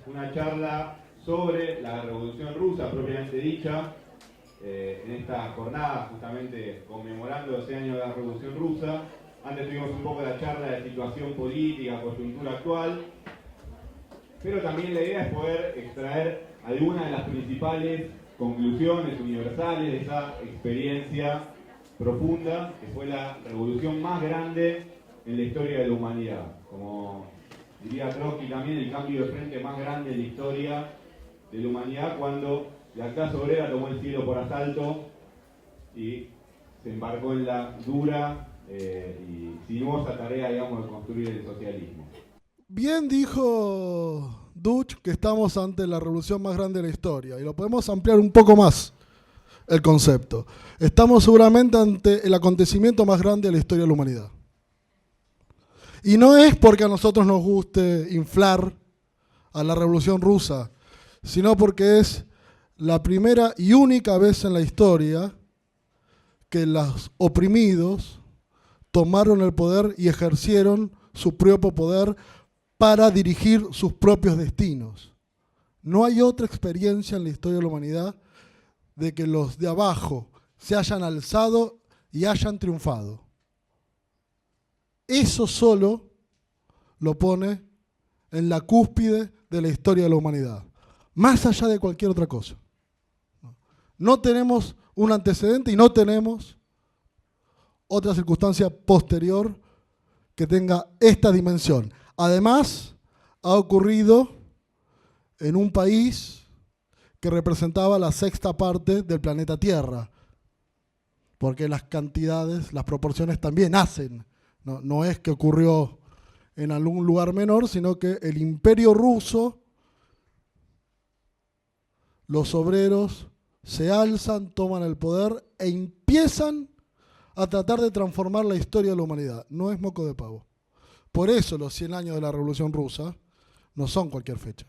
una charla sobre la Revolución Rusa propiamente dicha, en esta jornada justamente conmemorando 12 años de la Revolución Rusa. Antes tuvimos un poco la charla de situación política, coyuntura actual, pero también la idea es poder extraer algunas de las principales conclusiones universales de esa experiencia profunda que fue la revolución más grande en la historia de la humanidad. Como diría Trotsky también, el cambio de frente más grande en la historia de la humanidad, cuando la clase obrera tomó el cielo por asalto y se embarcó en la dura y sinuosa tarea, digamos, de construir el socialismo. Bien dijo Duch que estamos ante la revolución más grande de la historia, y lo podemos ampliar un poco más el concepto. Estamos seguramente ante el acontecimiento más grande de la historia de la humanidad. Y no es porque a nosotros nos guste inflar a la Revolución Rusa, sino porque es la primera y única vez en la historia que los oprimidos tomaron el poder y ejercieron su propio poder para dirigir sus propios destinos. No hay otra experiencia en la historia de la humanidad de que los de abajo se hayan alzado y hayan triunfado. Eso solo lo pone en la cúspide de la historia de la humanidad, más allá de cualquier otra cosa. No tenemos un antecedente y no tenemos otra circunstancia posterior que tenga esta dimensión. Además, ha ocurrido en un país que representaba la sexta parte del planeta Tierra, porque las cantidades, las proporciones también hacen. No es que ocurrió en algún lugar menor, sino que el Imperio Ruso, los obreros se alzan, toman el poder e empiezan a tratar de transformar la historia de la humanidad. No es moco de pavo. Por eso los 100 años de la Revolución Rusa no son cualquier fecha.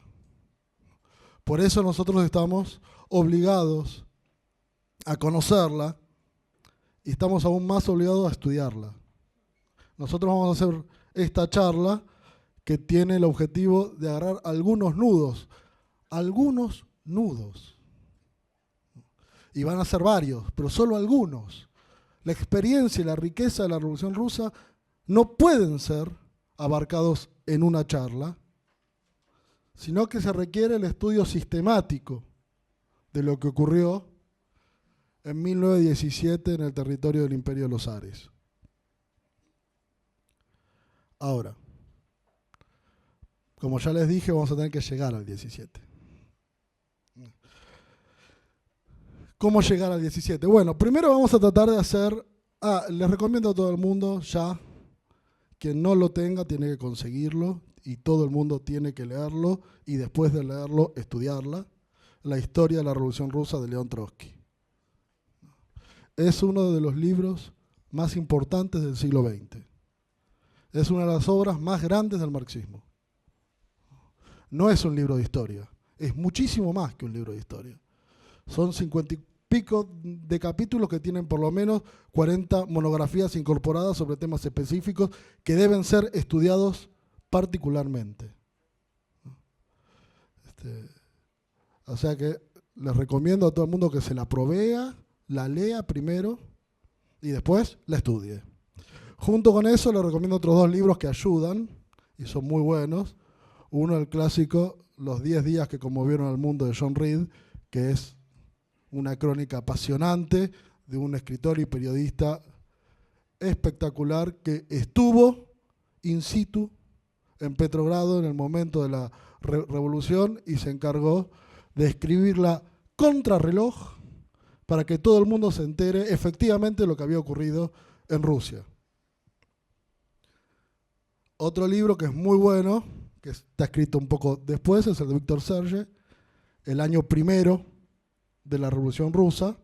Por eso nosotros estamos obligados a conocerla y estamos aún más obligados a estudiarla. Nosotros vamos a hacer esta charla que tiene el objetivo de agarrar algunos nudos. Y van a ser varios, pero solo algunos. La experiencia y la riqueza de la Revolución Rusa no pueden ser abarcados en una charla, sino que se requiere el estudio sistemático de lo que ocurrió en 1917 en el territorio del Imperio de los Zares. Ahora, como ya les dije, vamos a tener que llegar al 17. ¿Cómo llegar al 17? Bueno, primero vamos a tratar de hacer, les recomiendo a todo el mundo ya, quien no lo tenga tiene que conseguirlo y todo el mundo tiene que leerlo y después de leerlo estudiarla, la historia de la Revolución Rusa de León Trotsky. Es uno de los libros más importantes del siglo XX. Es una de las obras más grandes del marxismo. No es un libro de historia, es muchísimo más que un libro de historia. Son 50 y pico de capítulos que tienen por lo menos 40 monografías incorporadas sobre temas específicos que deben ser estudiados particularmente. O sea que les recomiendo a todo el mundo que se la provea, la lea primero y después la estudie. Junto con eso les recomiendo otros dos libros que ayudan y son muy buenos. Uno, el clásico Los 10 días que conmovieron al mundo, de John Reed, que es una crónica apasionante de un escritor y periodista espectacular que estuvo in situ en Petrogrado en el momento de la revolución y se encargó de escribirla contrarreloj para que todo el mundo se entere efectivamente de lo que había ocurrido en Rusia. Otro libro que es muy bueno, que está escrito un poco después, es el de Víctor Serge, El año primero de la Revolución Rusa.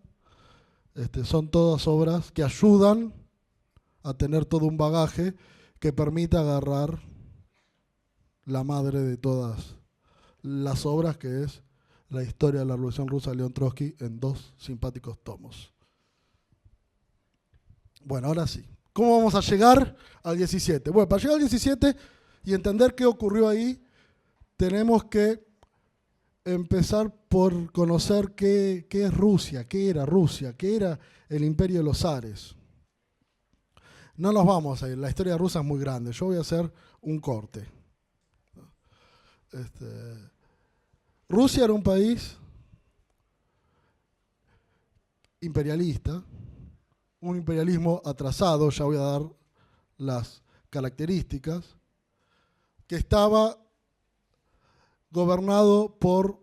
Son todas obras que ayudan a tener todo un bagaje que permita agarrar la madre de todas las obras, que es la historia de la Revolución Rusa de León Trotsky, en 2 simpáticos tomos. Bueno, ahora sí. ¿Cómo vamos a llegar al 17? Bueno, para llegar al 17 y entender qué ocurrió ahí, tenemos que empezar por conocer qué es Rusia, qué era el Imperio de los Zares. No nos vamos a ir, la historia rusa es muy grande, yo voy a hacer un corte. Rusia era un país imperialista, un imperialismo atrasado, ya voy a dar las características, que estaba gobernado por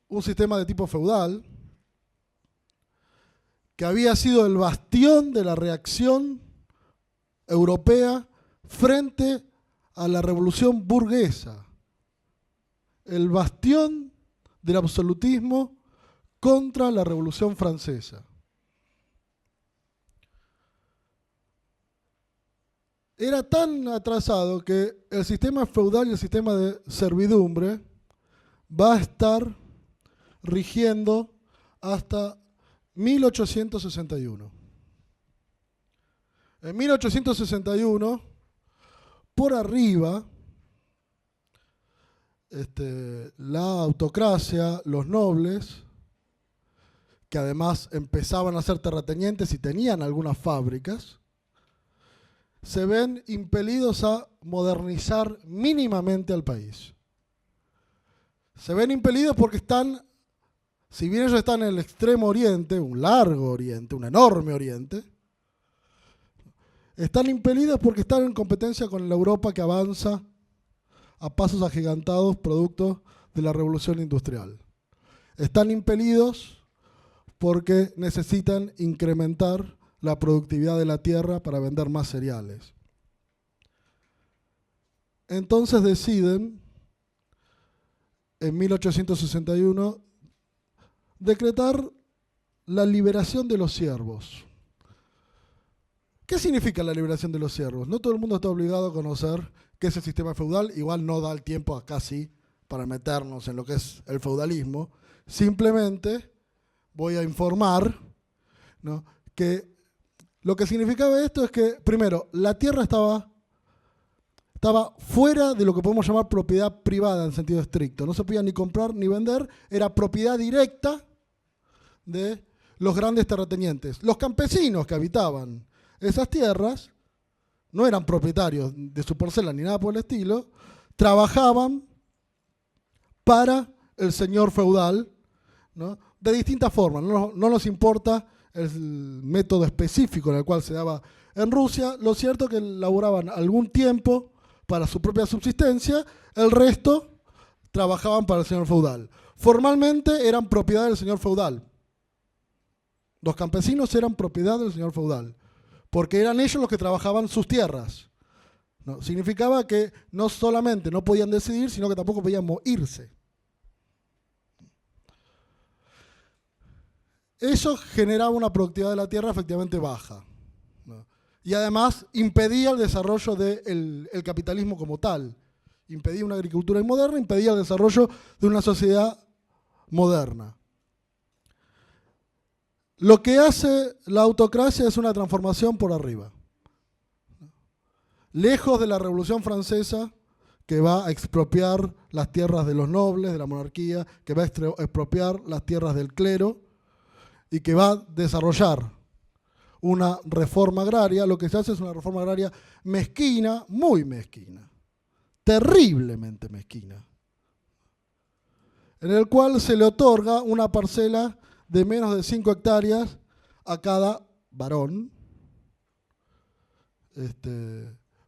un sistema de tipo feudal, que había sido el bastión de la reacción europea frente a la revolución burguesa, el bastión del absolutismo contra la Revolución Francesa. Era tan atrasado que el sistema feudal y el sistema de servidumbre va a estar rigiendo hasta 1861. En 1861, por arriba, la autocracia, los nobles, que además empezaban a ser terratenientes y tenían algunas fábricas, se ven impelidos a modernizar mínimamente al país. Se ven impelidos porque están, si bien ellos están en el extremo oriente, un largo oriente, un enorme oriente, están impelidos porque están en competencia con la Europa que avanza a pasos agigantados producto de la revolución industrial. Están impelidos porque necesitan incrementar la productividad de la tierra para vender más cereales. Entonces deciden, en 1861, decretar la liberación de los siervos. ¿Qué significa la liberación de los siervos? No todo el mundo está obligado a conocer qué es el sistema feudal, igual no da el tiempo acá sí para meternos en lo que es el feudalismo. Simplemente voy a informar, ¿no?, que lo que significaba esto es que, primero, la tierra estaba fuera de lo que podemos llamar propiedad privada en sentido estricto. No se podía ni comprar ni vender, era propiedad directa de los grandes terratenientes. Los campesinos que habitaban esas tierras no eran propietarios de su parcela ni nada por el estilo, trabajaban para el señor feudal, ¿no?, de distintas formas. No nos importa el método específico en el cual se daba en Rusia. Lo cierto es que laburaban algún tiempo para su propia subsistencia, el resto trabajaban para el señor feudal. Formalmente eran propiedad del señor feudal. Los campesinos eran propiedad del señor feudal, porque eran ellos los que trabajaban sus tierras, ¿no? Significaba que no solamente no podían decidir, sino que tampoco podían irse. Eso generaba una productividad de la tierra efectivamente baja, ¿no? Y además impedía el desarrollo del capitalismo como tal. Impedía una agricultura moderna, impedía el desarrollo de una sociedad moderna. Lo que hace la autocracia es una transformación por arriba. Lejos de la Revolución Francesa, que va a expropiar las tierras de los nobles, de la monarquía, que va a expropiar las tierras del clero y que va a desarrollar una reforma agraria, lo que se hace es una reforma agraria mezquina, muy mezquina, terriblemente mezquina, en el cual se le otorga una parcela de menos de 5 hectáreas a cada varón,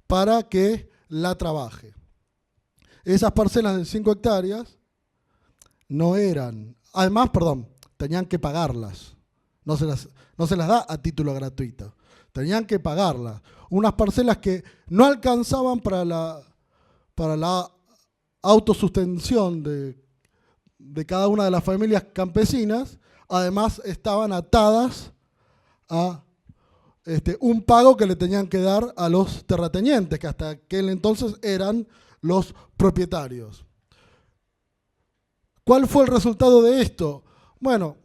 para que la trabaje. Esas parcelas de 5 hectáreas no eran, además, tenían que pagarlas. No se las da a título gratuito. Tenían que pagarlas. Unas parcelas que no alcanzaban para la autosustención de cada una de las familias campesinas. Además, estaban atadas a un pago que le tenían que dar a los terratenientes, que hasta aquel entonces eran los propietarios. ¿Cuál fue el resultado de esto? Bueno,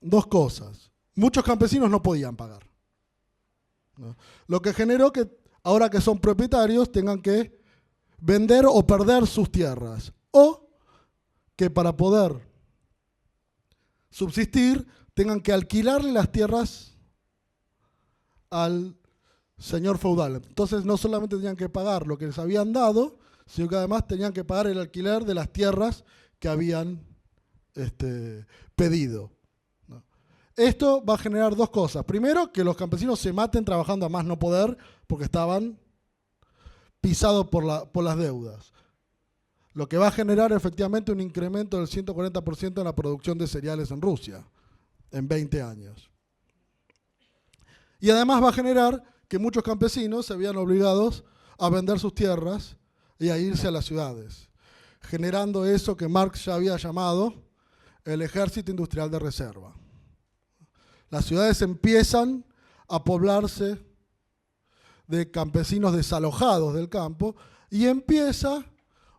dos cosas. Muchos campesinos no podían pagar, ¿no? Lo que generó que ahora que son propietarios tengan que vender o perder sus tierras, o que para poder subsistir tengan que alquilarle las tierras al señor feudal. Entonces no solamente tenían que pagar lo que les habían dado, sino que además tenían que pagar el alquiler de las tierras que habían pedido. ¿No? Esto va a generar dos cosas. Primero, que los campesinos se maten trabajando a más no poder porque estaban pisados por las deudas. Lo que va a generar efectivamente un incremento del 140% en la producción de cereales en Rusia en 20 años. Y además va a generar que muchos campesinos se vean obligados a vender sus tierras y a irse a las ciudades, generando eso que Marx ya había llamado el ejército industrial de reserva. Las ciudades empiezan a poblarse de campesinos desalojados del campo y empieza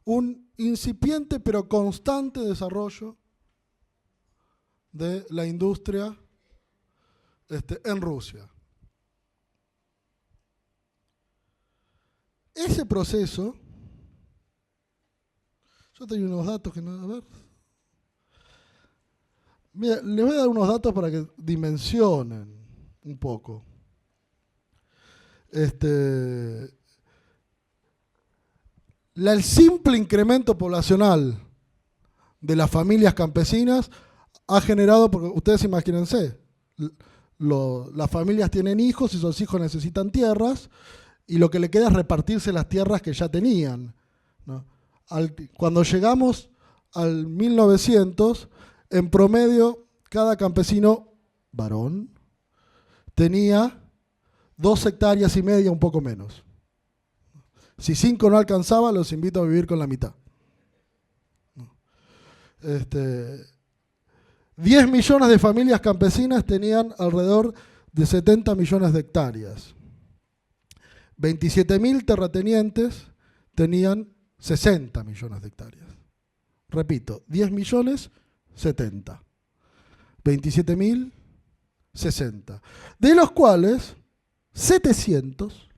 un incipiente pero constante desarrollo de la industria en Rusia. Ese proceso, yo tengo unos datos que no, a ver. Mira, les voy a dar unos datos para que dimensionen un poco. El simple incremento poblacional de las familias campesinas ha generado, porque ustedes imagínense, las familias tienen hijos y esos hijos necesitan tierras, y lo que le queda es repartirse las tierras que ya tenían, ¿no? Cuando llegamos al 1900, en promedio, cada campesino varón tenía 2,5 hectáreas, un poco menos. Si 5 no alcanzaba, los invito a vivir con la mitad. 10 millones de familias campesinas tenían alrededor de 70 millones de hectáreas. 27.000 terratenientes tenían 60 millones de hectáreas. Repito, 10 millones, 70. 27.000, 60. De los cuales 700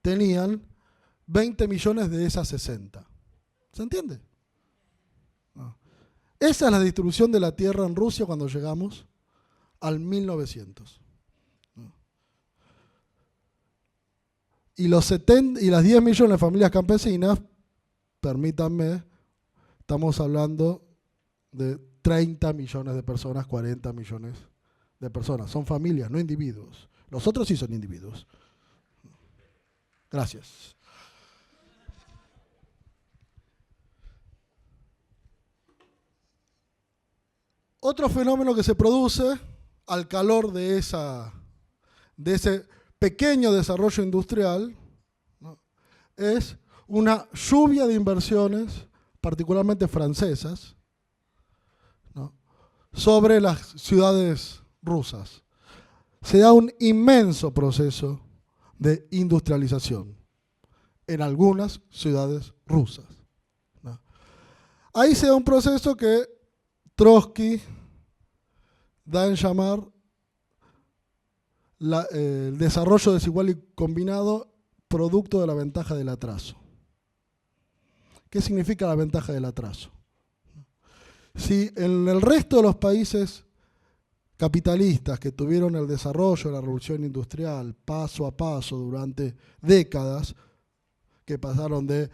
tenían 20 millones de esas 60. ¿Se entiende? No. Esa es la distribución de la tierra en Rusia cuando llegamos al 1900. Y las 10 millones de familias campesinas, permítanme, estamos hablando de 30 millones de personas, 40 millones de personas. Son familias, no individuos. Los otros sí son individuos. Gracias. Otro fenómeno que se produce al calor de ese pequeño desarrollo industrial, ¿no?, es una lluvia de inversiones, particularmente francesas, ¿no?, sobre las ciudades rusas. Se da un inmenso proceso de industrialización en algunas ciudades rusas, ¿no? Ahí se da un proceso que Trotsky da en llamar el desarrollo desigual y combinado producto de la ventaja del atraso. ¿Qué significa la ventaja del atraso? Si en el resto de los países capitalistas que tuvieron el desarrollo de la revolución industrial paso a paso durante décadas, que pasaron del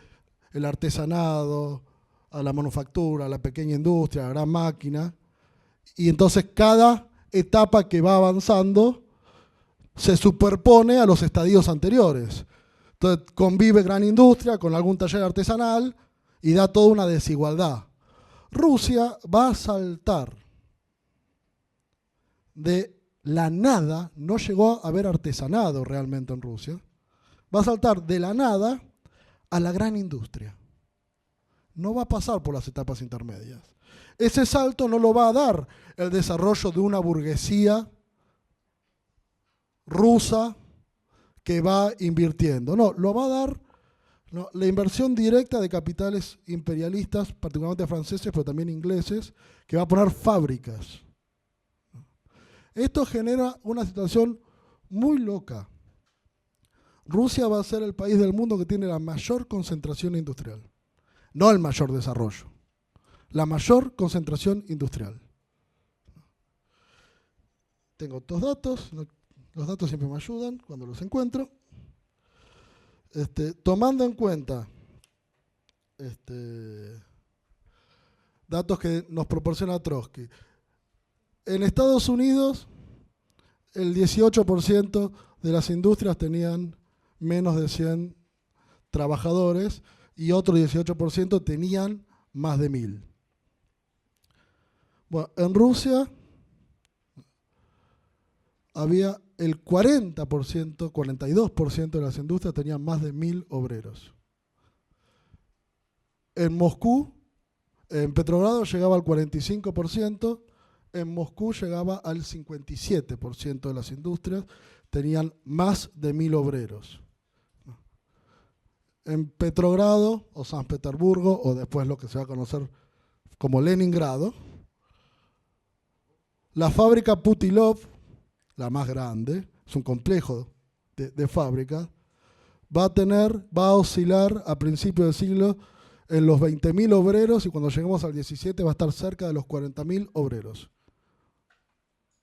artesanado a la manufactura, a la pequeña industria, a la gran máquina, y entonces cada etapa que va avanzando se superpone a los estadios anteriores. Entonces convive gran industria con algún taller artesanal y da toda una desigualdad. Rusia va a saltar de la nada, no llegó a haber artesanado realmente en Rusia, va a saltar de la nada a la gran industria. No va a pasar por las etapas intermedias. Ese salto no lo va a dar el desarrollo de una burguesía rusa que va invirtiendo. No, lo va a dar la inversión directa de capitales imperialistas, particularmente franceses, pero también ingleses, que va a poner fábricas. Esto genera una situación muy loca. Rusia va a ser el país del mundo que tiene la mayor concentración industrial, no el mayor desarrollo, la mayor concentración industrial. Tengo otros datos, los datos siempre me ayudan cuando los encuentro. Tomando en cuenta datos que nos proporciona Trotsky. En Estados Unidos, el 18% de las industrias tenían menos de 100 trabajadores y otro 18% tenían más de 1000. Bueno, en Rusia había el 40%, 42% de las industrias tenían más de 1000 obreros. En Moscú, en Petrogrado llegaba al 45%, en Moscú llegaba al 57% de las industrias, tenían más de 1000 obreros. En Petrogrado, o San Petersburgo, o después lo que se va a conocer como Leningrado, la fábrica Putilov, la más grande, es un complejo de fábricas, va a oscilar a principios del siglo en los 20.000 obreros y cuando lleguemos al 17 va a estar cerca de los 40.000 obreros.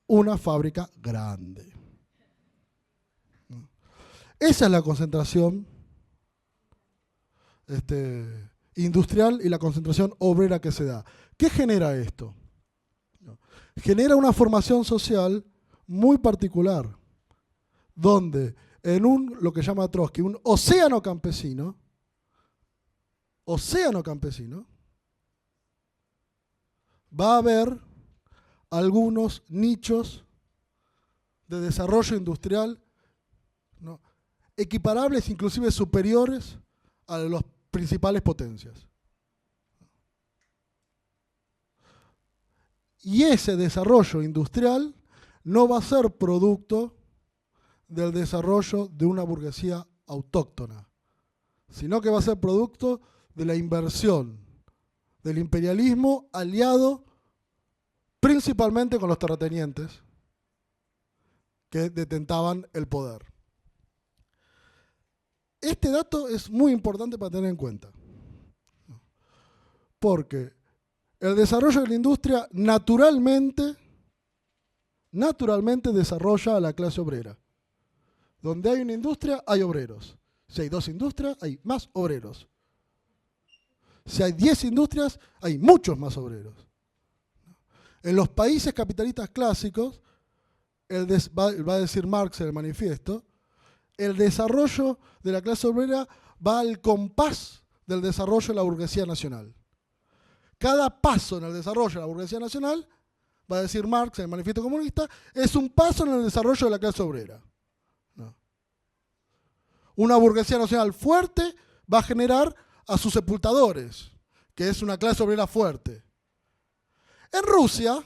Una fábrica grande. Esa es la concentración industrial y la concentración obrera que se da. ¿Qué genera esto? Genera una formación social muy particular, donde en lo que llama Trotsky, un océano campesino, va a haber algunos nichos de desarrollo industrial, ¿no?, equiparables, inclusive superiores a las principales potencias. Y ese desarrollo industrial no va a ser producto del desarrollo de una burguesía autóctona, sino que va a ser producto de la inversión del imperialismo aliado principalmente con los terratenientes que detentaban el poder. Este dato es muy importante para tener en cuenta, porque el desarrollo de la industria naturalmente desarrolla a la clase obrera. Donde hay una industria, hay obreros. Si hay 2 industrias, hay más obreros. Si hay 10 industrias, hay muchos más obreros. En los países capitalistas clásicos, va a decir Marx en el manifiesto, el desarrollo de la clase obrera va al compás del desarrollo de la burguesía nacional. Cada paso en el desarrollo de la burguesía nacional, va a decir Marx en el manifiesto comunista, es un paso en el desarrollo de la clase obrera. No. Una burguesía nacional fuerte va a generar a sus sepultadores, que es una clase obrera fuerte. En Rusia,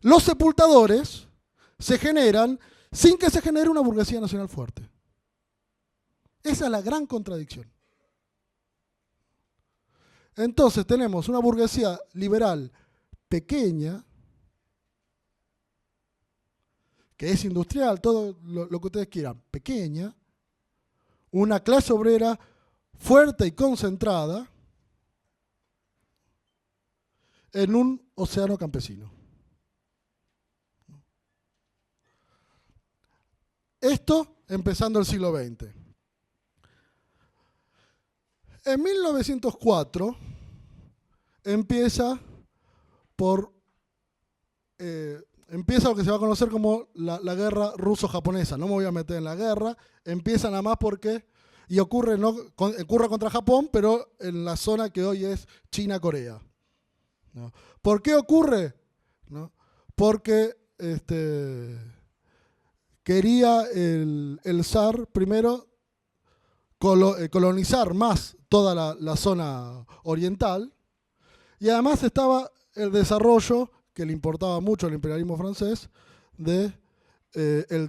los sepultadores se generan sin que se genere una burguesía nacional fuerte. Esa es la gran contradicción. Entonces tenemos una burguesía liberal pequeña, que es industrial, todo lo que ustedes quieran, pequeña, una clase obrera fuerte y concentrada en un océano campesino. Esto empezando el siglo XX. En 1904 empieza lo que se va a conocer como la guerra ruso-japonesa. No me voy a meter en la guerra, empieza nada más porque, y ocurre contra Japón, pero en la zona que hoy es China-Corea. ¿No? ¿Por qué ocurre? ¿No? Porque quería el zar primero colonizar más toda la zona oriental, y además estaba el desarrollo que le importaba mucho al imperialismo francés del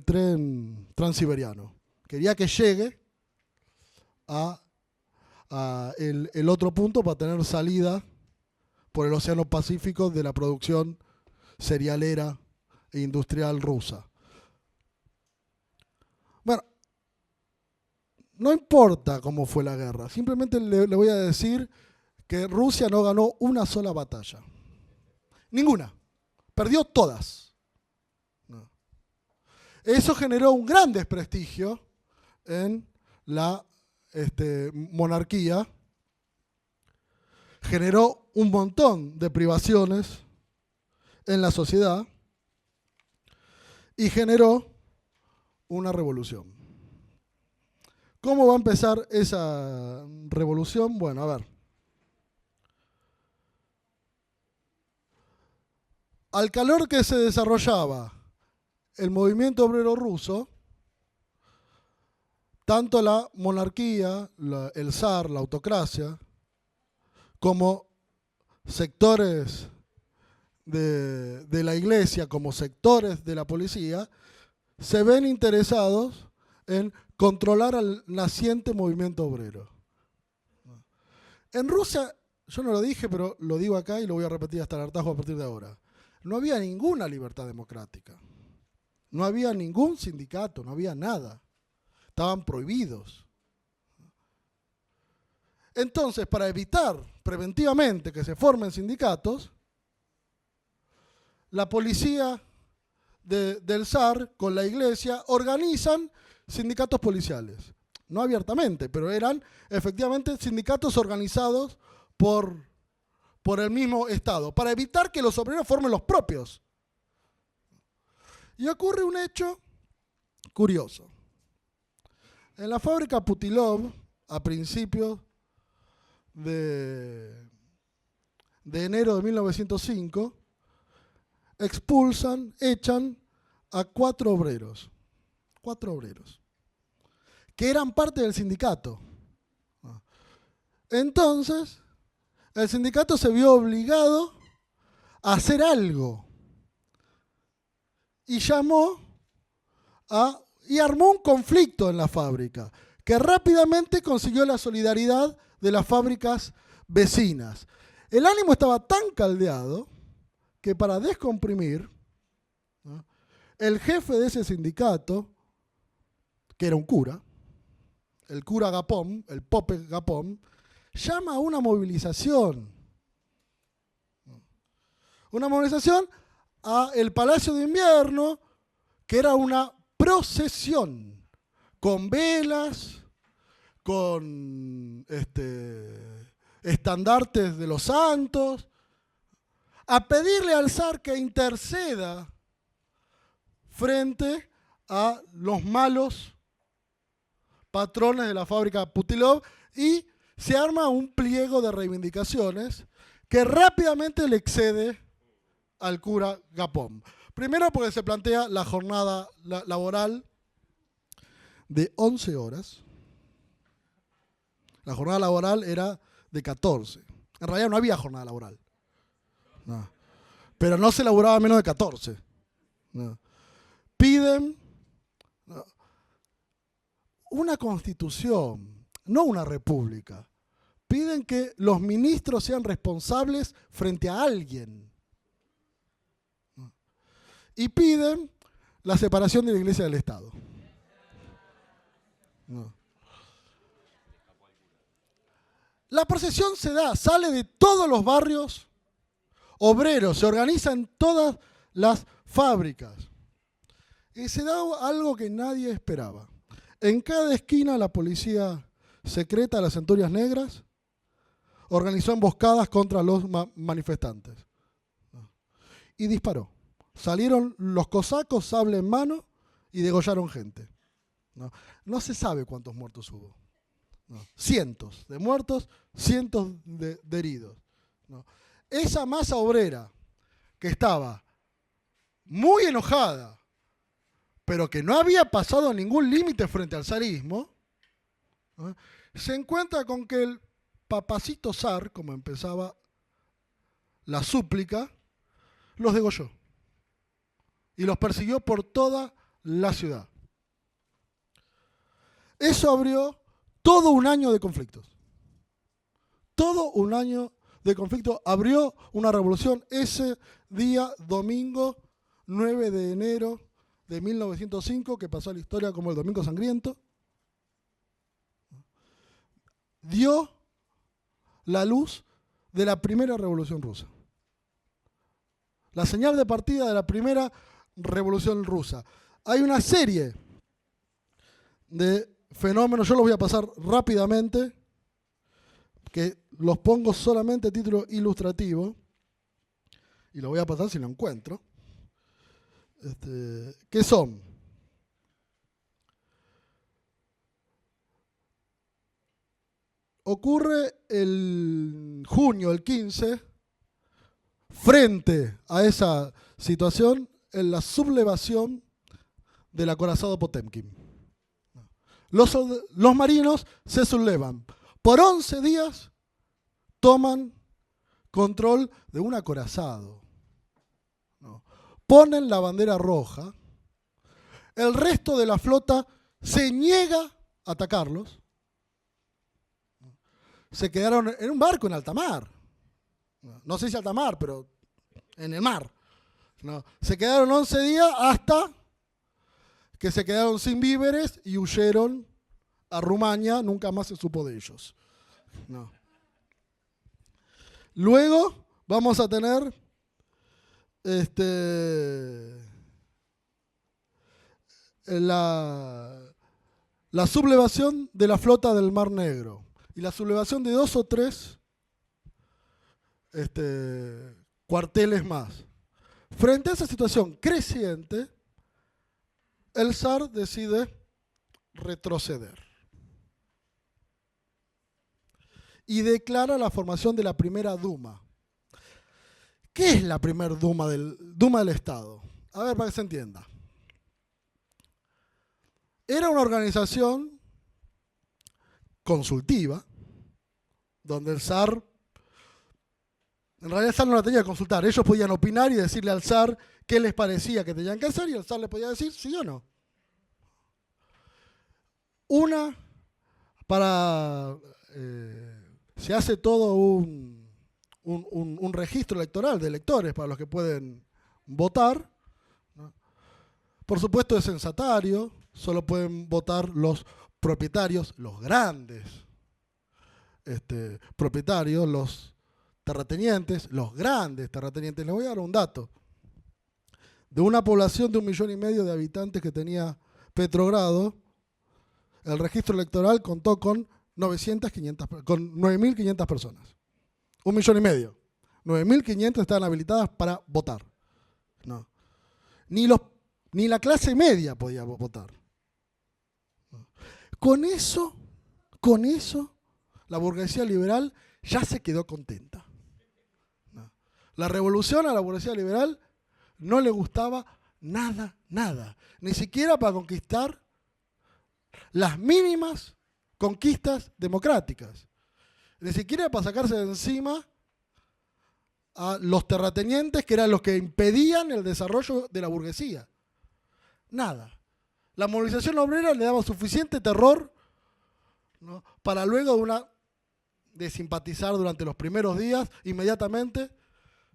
tren transiberiano. Quería que llegue a el otro punto para tener salida por el Océano Pacífico de la producción cerealera e industrial rusa. Bueno, no importa cómo fue la guerra, simplemente le voy a decir que Rusia no ganó una sola batalla. Ninguna. Perdió todas. No. Eso generó un gran desprestigio en la monarquía. Generó un montón de privaciones en la sociedad y generó una revolución. ¿Cómo va a empezar esa revolución? Bueno, a ver. Al calor que se desarrollaba el movimiento obrero ruso, tanto la monarquía, el zar, la autocracia, como sectores de la iglesia, como sectores de la policía, se ven interesados en controlar al naciente movimiento obrero. En Rusia, yo no lo dije, pero lo digo acá y lo voy a repetir hasta el hartazgo a partir de ahora. No había ninguna libertad democrática. No había ningún sindicato, no había nada. Estaban prohibidos. Entonces, para evitar preventivamente que se formen sindicatos, la policía del zar con la iglesia organizan sindicatos policiales. No abiertamente, pero eran efectivamente sindicatos organizados por el mismo Estado, para evitar que los obreros formen los propios. Y ocurre un hecho curioso. En la fábrica Putilov, a principios de enero de 1905, echan a 4 obreros, que eran parte del sindicato. Entonces, el sindicato se vio obligado a hacer algo y armó un conflicto en la fábrica, que rápidamente consiguió la solidaridad de las fábricas vecinas. El ánimo estaba tan caldeado que para descomprimir, ¿no?, el jefe de ese sindicato, que era un cura, el cura Gapón, el Pope Gapón, llama a una movilización. Una movilización a el Palacio de Invierno, que era una procesión, con velas, con estandartes de los santos, a pedirle al zar que interceda frente a los malos patrones de la fábrica Putilov, y se arma un pliego de reivindicaciones que rápidamente le excede al cura Gapón. Primero porque se plantea la jornada laboral de 11 horas. La jornada laboral era de 14. En realidad no había jornada laboral. No. Pero no se laburaba menos de 14. No. Piden una constitución, no una república. Piden que los ministros sean responsables frente a alguien. Y piden la separación de la Iglesia del Estado. No. La procesión sale de todos los barrios obreros, se organiza en todas las fábricas. Y se da algo que nadie esperaba. En cada esquina la policía secreta de las Centurias Negras organizó emboscadas contra los manifestantes. Y disparó. Salieron los cosacos, sable en mano, y degollaron gente. No se sabe cuántos muertos hubo. Cientos de muertos, cientos de heridos. Esa masa obrera que estaba muy enojada, pero que no había pasado ningún límite frente al zarismo, se encuentra con que el papacito zar, como empezaba la súplica, los degolló y los persiguió por toda la ciudad. Eso abrió todo un año de conflictos. Todo un año de conflicto abrió una revolución ese día, domingo 9 de enero de 1905, que pasó a la historia como el Domingo Sangriento. Dio la luz de la primera revolución rusa. La señal de partida de la primera revolución rusa. Hay una serie de fenómenos, yo los voy a pasar rápidamente, que los pongo solamente a título ilustrativo, y lo voy a pasar si lo encuentro, que son: ocurre el junio, el 15, frente a esa situación, en la sublevación del acorazado Potemkin. Los marinos se sublevan. Por 11 días toman control de un acorazado. Ponen la bandera roja. El resto de la flota se niega a atacarlos. Se quedaron en un barco en alta mar. No sé si alta mar, pero en el mar. Se quedaron 11 días hasta que se quedaron sin víveres y huyeron a Rumania. Nunca más se supo de ellos. Luego vamos a tener la sublevación de la flota del Mar Negro y la sublevación de 2 o 3 cuarteles más. Frente a esa situación creciente, el zar decide retroceder y declara la formación de la primera Duma. ¿Qué es la primera Duma del Estado? A ver, para que se entienda. Era una organización consultiva, donde el zar, en realidad el zar no la tenía que consultar, ellos podían opinar y decirle al zar qué les parecía que tenían que hacer, y el zar les podía decir sí o no. Se hace todo un registro electoral de electores para los que pueden votar, ¿no? Por supuesto es censatario, solo pueden votar los propietarios, los grandes propietarios, los terratenientes, los grandes terratenientes. Les voy a dar un dato. De una población de 1,5 millones de habitantes que tenía Petrogrado, el registro electoral contó con 9.500 personas. 1,5 millones. 9.500 estaban habilitadas para votar. No. Ni la clase media podía votar. No. Con eso, la burguesía liberal ya se quedó contenta. No. La revolución a la burguesía liberal no le gustaba nada. Ni siquiera para conquistar las mínimas conquistas democráticas. Ni siquiera para sacarse de encima a los terratenientes, que eran los que impedían el desarrollo de la burguesía. Nada. La movilización obrera le daba suficiente terror, ¿no?, para luego de simpatizar durante los primeros días, inmediatamente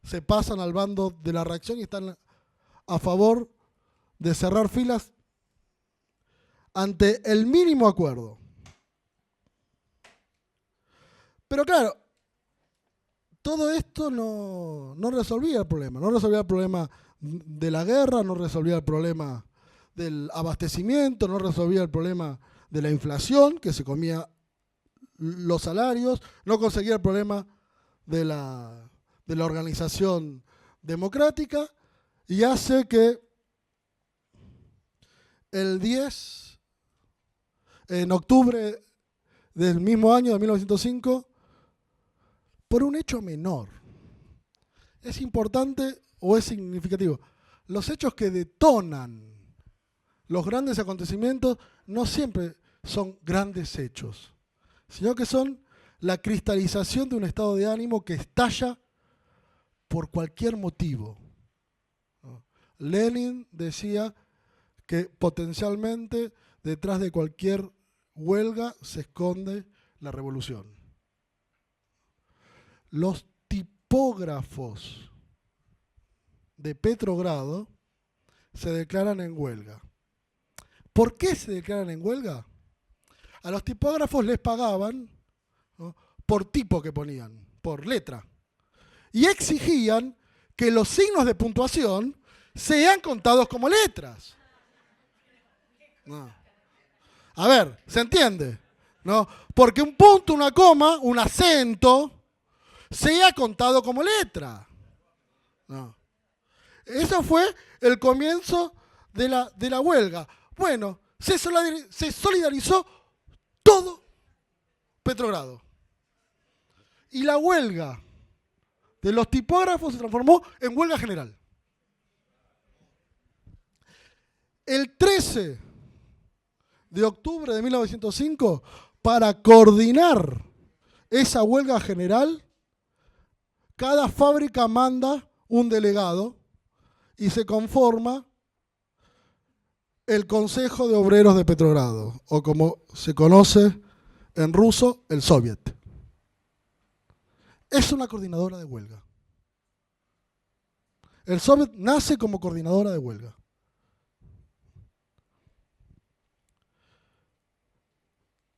se pasan al bando de la reacción y están a favor de cerrar filas ante el mínimo acuerdo. Pero claro, todo esto no resolvía el problema. No resolvía el problema de la guerra, no resolvía el problema del abastecimiento, no resolvía el problema de la inflación, que se comía los salarios, no conseguía el problema de la organización democrática, y hace que el 10, en octubre del mismo año de 1905, por un hecho menor, es importante o es significativo. Los hechos que detonan los grandes acontecimientos no siempre son grandes hechos, sino que son la cristalización de un estado de ánimo que estalla por cualquier motivo. Lenin decía que potencialmente detrás de cualquier huelga se esconde la revolución. Los tipógrafos de Petrogrado se declaran en huelga. ¿Por qué se declaran en huelga? A los tipógrafos les pagaban, ¿no?, por tipo que ponían, por letra. y exigían que los signos de puntuación sean contados como letras. No. A ver, ¿se entiende? ¿No? Porque un punto, una coma, un acento, sea contado como letra. No. Eso fue el comienzo de la huelga. Bueno, se solidarizó todo Petrogrado. Y la huelga de los tipógrafos se transformó en huelga general. El 13 de octubre de 1905, para coordinar esa huelga general, cada fábrica manda un delegado y se conforma el Consejo de Obreros de Petrogrado, o como se conoce en ruso, el Soviet. Es una coordinadora de huelga. El Soviet nace como coordinadora de huelga.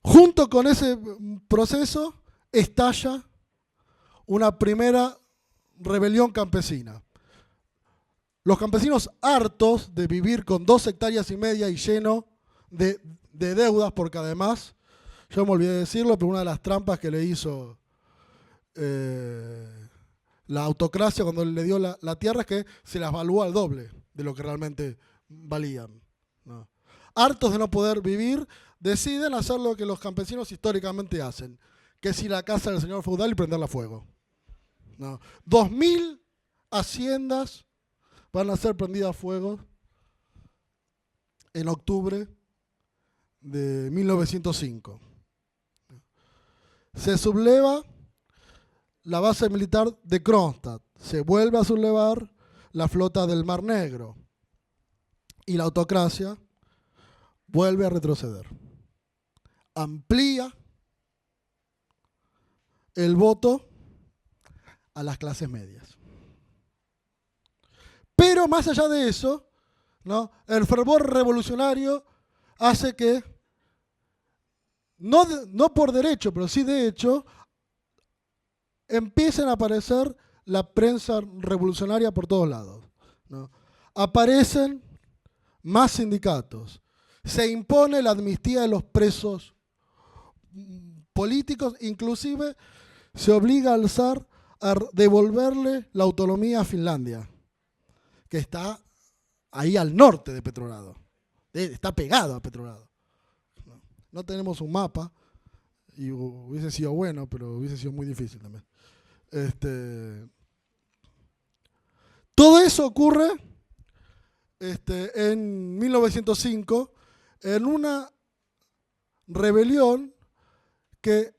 Junto con ese proceso estalla una primera rebelión campesina. Los campesinos, hartos de vivir con 2,5 hectáreas y lleno de deudas, porque además, yo me olvidé de decirlo, pero una de las trampas que le hizo la autocracia cuando le dio la tierra es que se las valuó al doble de lo que realmente valían, ¿no? Hartos de no poder vivir, deciden hacer lo que los campesinos históricamente hacen, que es ir a casa del señor feudal y prenderla a fuego, ¿no? 2.000 haciendas van a ser prendidas a fuego en octubre de 1905. Se subleva la base militar de Kronstadt, se vuelve a sublevar la flota del Mar Negro y la autocracia vuelve a retroceder. Amplía el voto a las clases medias. Pero más allá de eso, ¿no?, el fervor revolucionario hace que, no por derecho, pero sí de hecho, empiecen a aparecer la prensa revolucionaria por todos lados, ¿no? Aparecen más sindicatos, se impone la amnistía de los presos políticos, inclusive se obliga al zar a devolverle la autonomía a Finlandia, que está ahí al norte de Petrogrado, está pegado a Petrogrado. No tenemos un mapa, y hubiese sido bueno, pero hubiese sido muy difícil también. Todo eso ocurre en 1905, en una rebelión que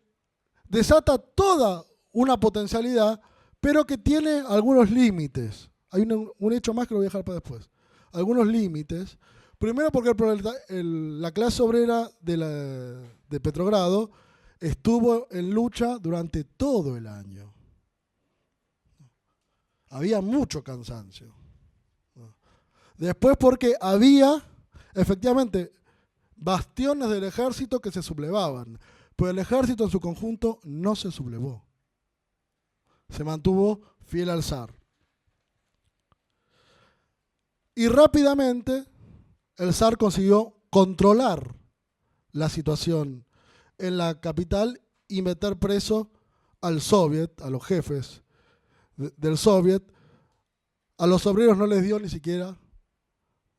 desata toda una potencialidad, pero que tiene algunos límites. Hay un hecho más que lo voy a dejar para después. Algunos límites. Primero porque la clase obrera de Petrogrado estuvo en lucha durante todo el año. Había mucho cansancio. Después porque había, efectivamente, bastiones del ejército que se sublevaban, pero el ejército en su conjunto no se sublevó. Se mantuvo fiel al zar. Y rápidamente el zar consiguió controlar la situación en la capital y meter preso al Soviet, a los jefes del Soviet. A los obreros no les dio ni siquiera,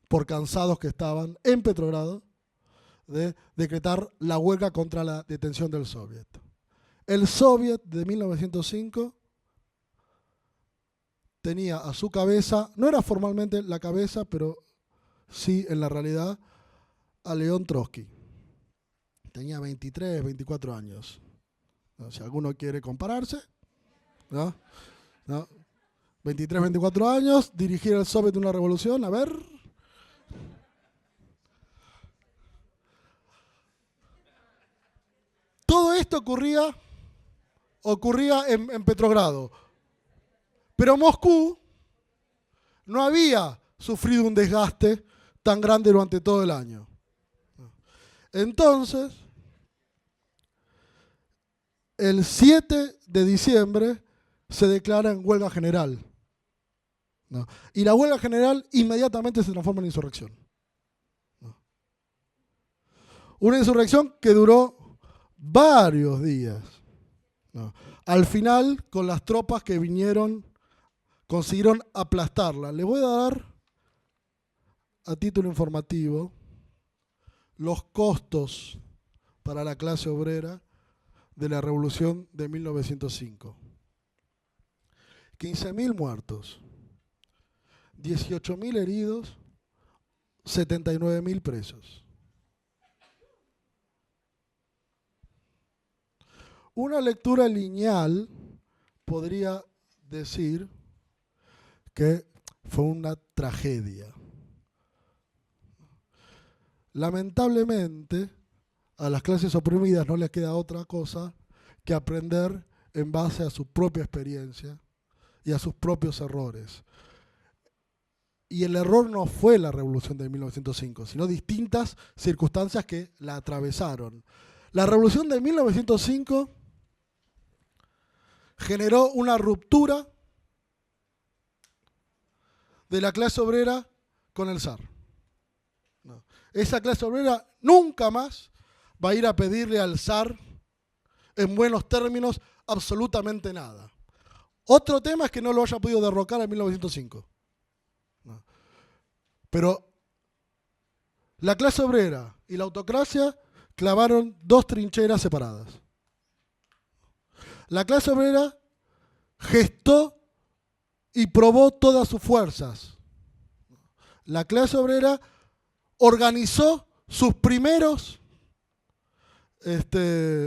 por cansados que estaban en Petrogrado, de decretar la huelga contra la detención del Soviet. El Soviet de 1905 tenía a su cabeza, no era formalmente la cabeza, pero sí en la realidad, a León Trotsky. Tenía 23, 24 años. ¿No? Si alguno quiere compararse, ¿no? 23, 24 años, dirigir el Soviet una revolución, a ver. Todo esto ocurría en Petrogrado. Pero Moscú no había sufrido un desgaste tan grande durante todo el año. Entonces, el 7 de diciembre se declara en huelga general, ¿no? Y la huelga general inmediatamente se transforma en insurrección, ¿no? Una insurrección que duró varios días, ¿no? Al final, con las tropas que vinieron, consiguieron aplastarla. Le voy a dar, a título informativo, los costos para la clase obrera de la Revolución de 1905. 15.000 muertos, 18.000 heridos, 79.000 presos. Una lectura lineal podría decir que fue una tragedia. Lamentablemente, a las clases oprimidas no les queda otra cosa que aprender en base a su propia experiencia y a sus propios errores. Y el error no fue la revolución de 1905, sino distintas circunstancias que la atravesaron. La revolución de 1905 generó una ruptura de la clase obrera con el zar. No. Esa clase obrera nunca más va a ir a pedirle al zar, en buenos términos, absolutamente nada. Otro tema es que no lo haya podido derrocar en 1905. No. Pero la clase obrera y la autocracia clavaron dos trincheras separadas. La clase obrera gestó y probó todas sus fuerzas. La clase obrera organizó sus primeros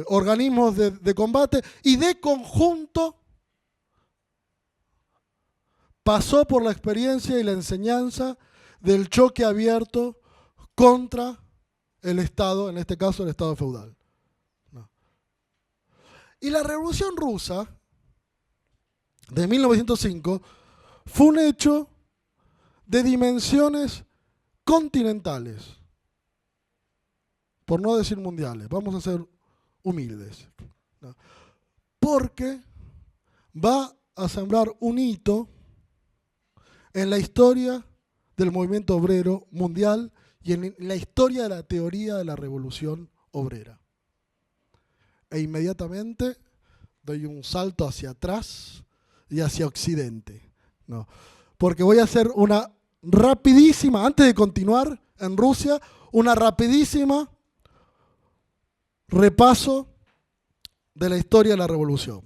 organismos de combate y de conjunto pasó por la experiencia y la enseñanza del choque abierto contra el Estado, en este caso el Estado feudal. Y la Revolución Rusa de 1905 fue un hecho de dimensiones continentales, por no decir mundiales, vamos a ser humildes, ¿no? Porque va a sembrar un hito en la historia del movimiento obrero mundial y en la historia de la teoría de la revolución obrera. E inmediatamente doy un salto hacia atrás y hacia Occidente, ¿no? Porque voy a hacer una rapidísima, antes de continuar en Rusia, una rapidísima repaso de la historia de la revolución.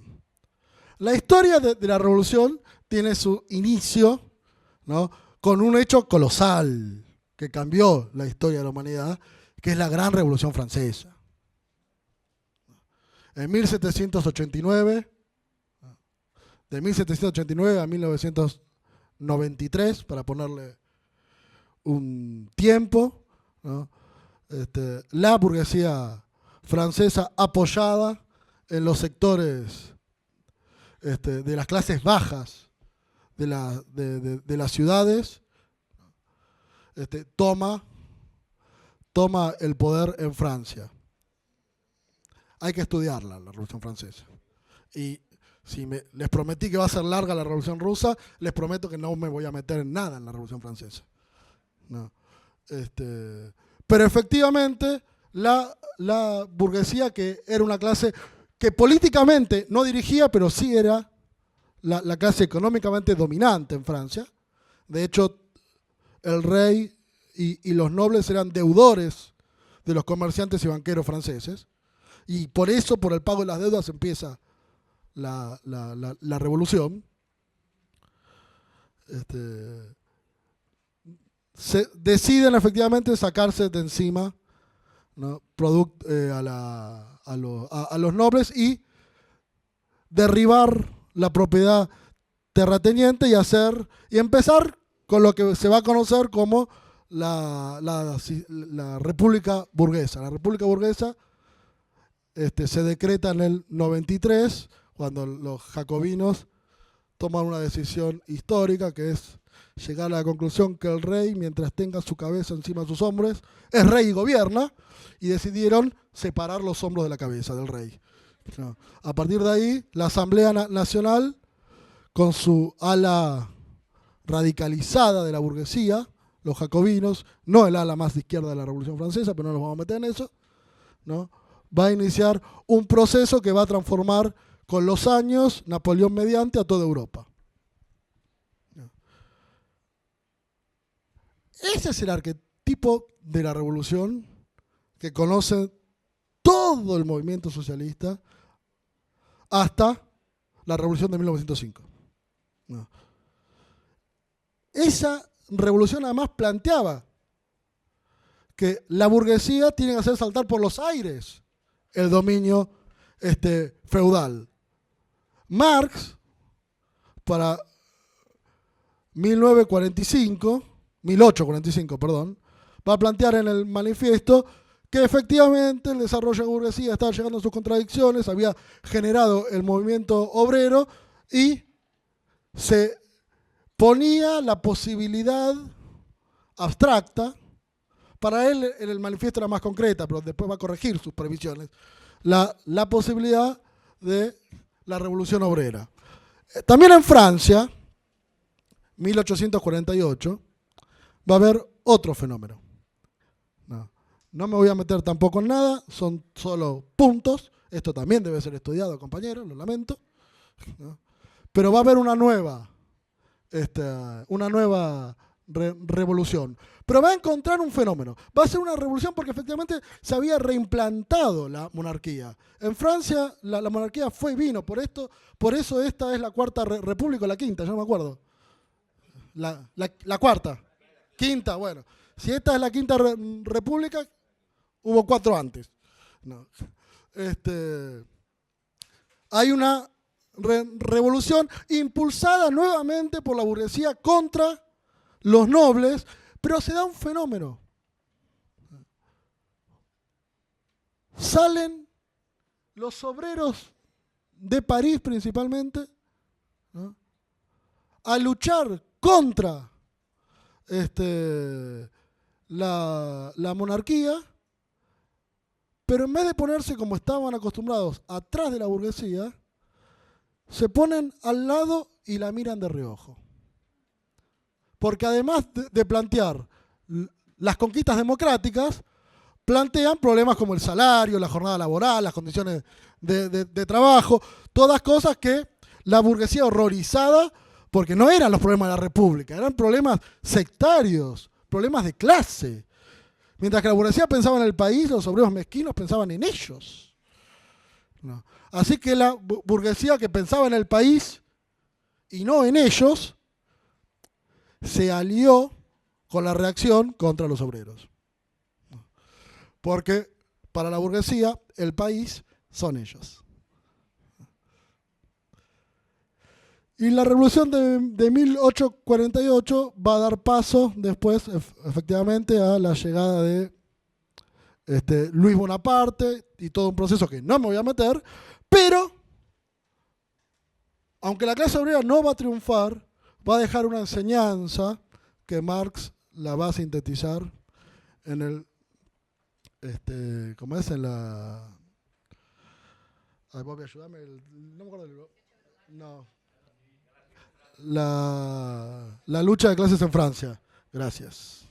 La historia de la revolución tiene su inicio, ¿no?, con un hecho colosal que cambió la historia de la humanidad, que es la Gran Revolución Francesa. En 1789, de 1789 a 1993, para ponerle un tiempo, ¿no?, la burguesía francesa apoyada en los sectores de las clases bajas de las ciudades, toma el poder en Francia. Hay que estudiarla, la Revolución Francesa. Y si les prometí que va a ser larga la Revolución Rusa, les prometo que no me voy a meter en nada en la Revolución Francesa. No. Pero efectivamente, la burguesía, que era una clase que políticamente no dirigía, pero sí era la clase económicamente dominante en Francia. De hecho, el rey y los nobles eran deudores de los comerciantes y banqueros franceses. Y por eso, por el pago de las deudas, empieza la revolución. Deciden efectivamente sacarse de encima, ¿no?, a los nobles y derribar la propiedad terrateniente y empezar con lo que se va a conocer como la República Burguesa. La República Burguesa se decreta en el 93, cuando los jacobinos toman una decisión histórica, que es llegar a la conclusión que el rey, mientras tenga su cabeza encima de sus hombros, es rey y gobierna, y decidieron separar los hombros de la cabeza del rey. A partir de ahí, la Asamblea Nacional con su ala radicalizada de la burguesía, los jacobinos, no el ala más de izquierda de la Revolución Francesa, pero no nos vamos a meter en eso, ¿no? Va a iniciar un proceso que va a transformar con los años, Napoleón mediante, a toda Europa. Ese es el arquetipo de la revolución que conoce todo el movimiento socialista hasta la revolución de 1905. No. Esa revolución además planteaba que la burguesía tiene que hacer saltar por los aires el dominio feudal. Marx, para 1845, perdón, va a plantear en el manifiesto que efectivamente el desarrollo de la burguesía estaba llegando a sus contradicciones, había generado el movimiento obrero y se ponía la posibilidad abstracta, para él en el manifiesto era más concreta, pero después va a corregir sus previsiones, la posibilidad de la revolución obrera. También en Francia, 1848, va a haber otro fenómeno. No me voy a meter tampoco en nada, son solo puntos. Esto también debe ser estudiado, compañeros, lo lamento. ¿No? Pero va a haber una nueva revolución. Pero va a encontrar un fenómeno. Va a ser una revolución porque efectivamente se había reimplantado la monarquía. En Francia la monarquía fue y vino. Por eso esta es la cuarta república o la quinta, ya no me acuerdo. La cuarta. Quinta, bueno. Si esta es la quinta república, hubo 4 antes. No. Hay una revolución impulsada nuevamente por la burguesía contra los nobles, pero se da un fenómeno. Salen los obreros de París principalmente, ¿no?, a luchar contra la monarquía, pero en vez de ponerse como estaban acostumbrados atrás de la burguesía, se ponen al lado y la miran de reojo. Porque además de plantear las conquistas democráticas, plantean problemas como el salario, la jornada laboral, las condiciones de trabajo, todas cosas que la burguesía horrorizada, porque no eran los problemas de la república, eran problemas sectarios, problemas de clase. Mientras que la burguesía pensaba en el país, los obreros mezquinos pensaban en ellos. No. Así que la burguesía que pensaba en el país y no en ellos, se alió con la reacción contra los obreros. Porque para la burguesía el país son ellos. Y la revolución de 1848 va a dar paso después, efectivamente, a la llegada de Luis Bonaparte y todo un proceso que no me voy a meter, pero, aunque la clase obrera no va a triunfar, va a dejar una enseñanza que Marx la va a sintetizar en el, ¿cómo es? En la... Ay, Bobby, ayúdame, no me acuerdo del libro. No. La lucha de clases en Francia. Gracias.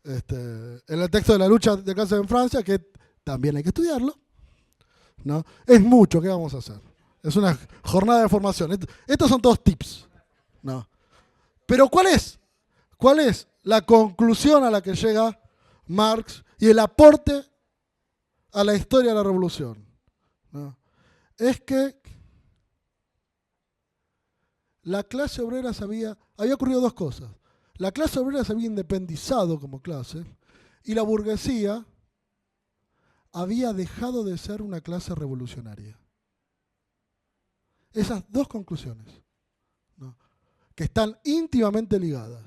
En el texto de la lucha de clases en Francia, que también hay que estudiarlo, ¿no? Es mucho, ¿qué vamos a hacer? Es una jornada de formación. Estos son todos tips, ¿no? Pero ¿cuál es la conclusión a la que llega Marx y el aporte a la historia de la revolución? ¿No? Es que la clase obrera había ocurrido 2 cosas. La clase obrera se había independizado como clase y la burguesía había dejado de ser una clase revolucionaria. Esas 2 conclusiones, ¿no?, que están íntimamente ligadas.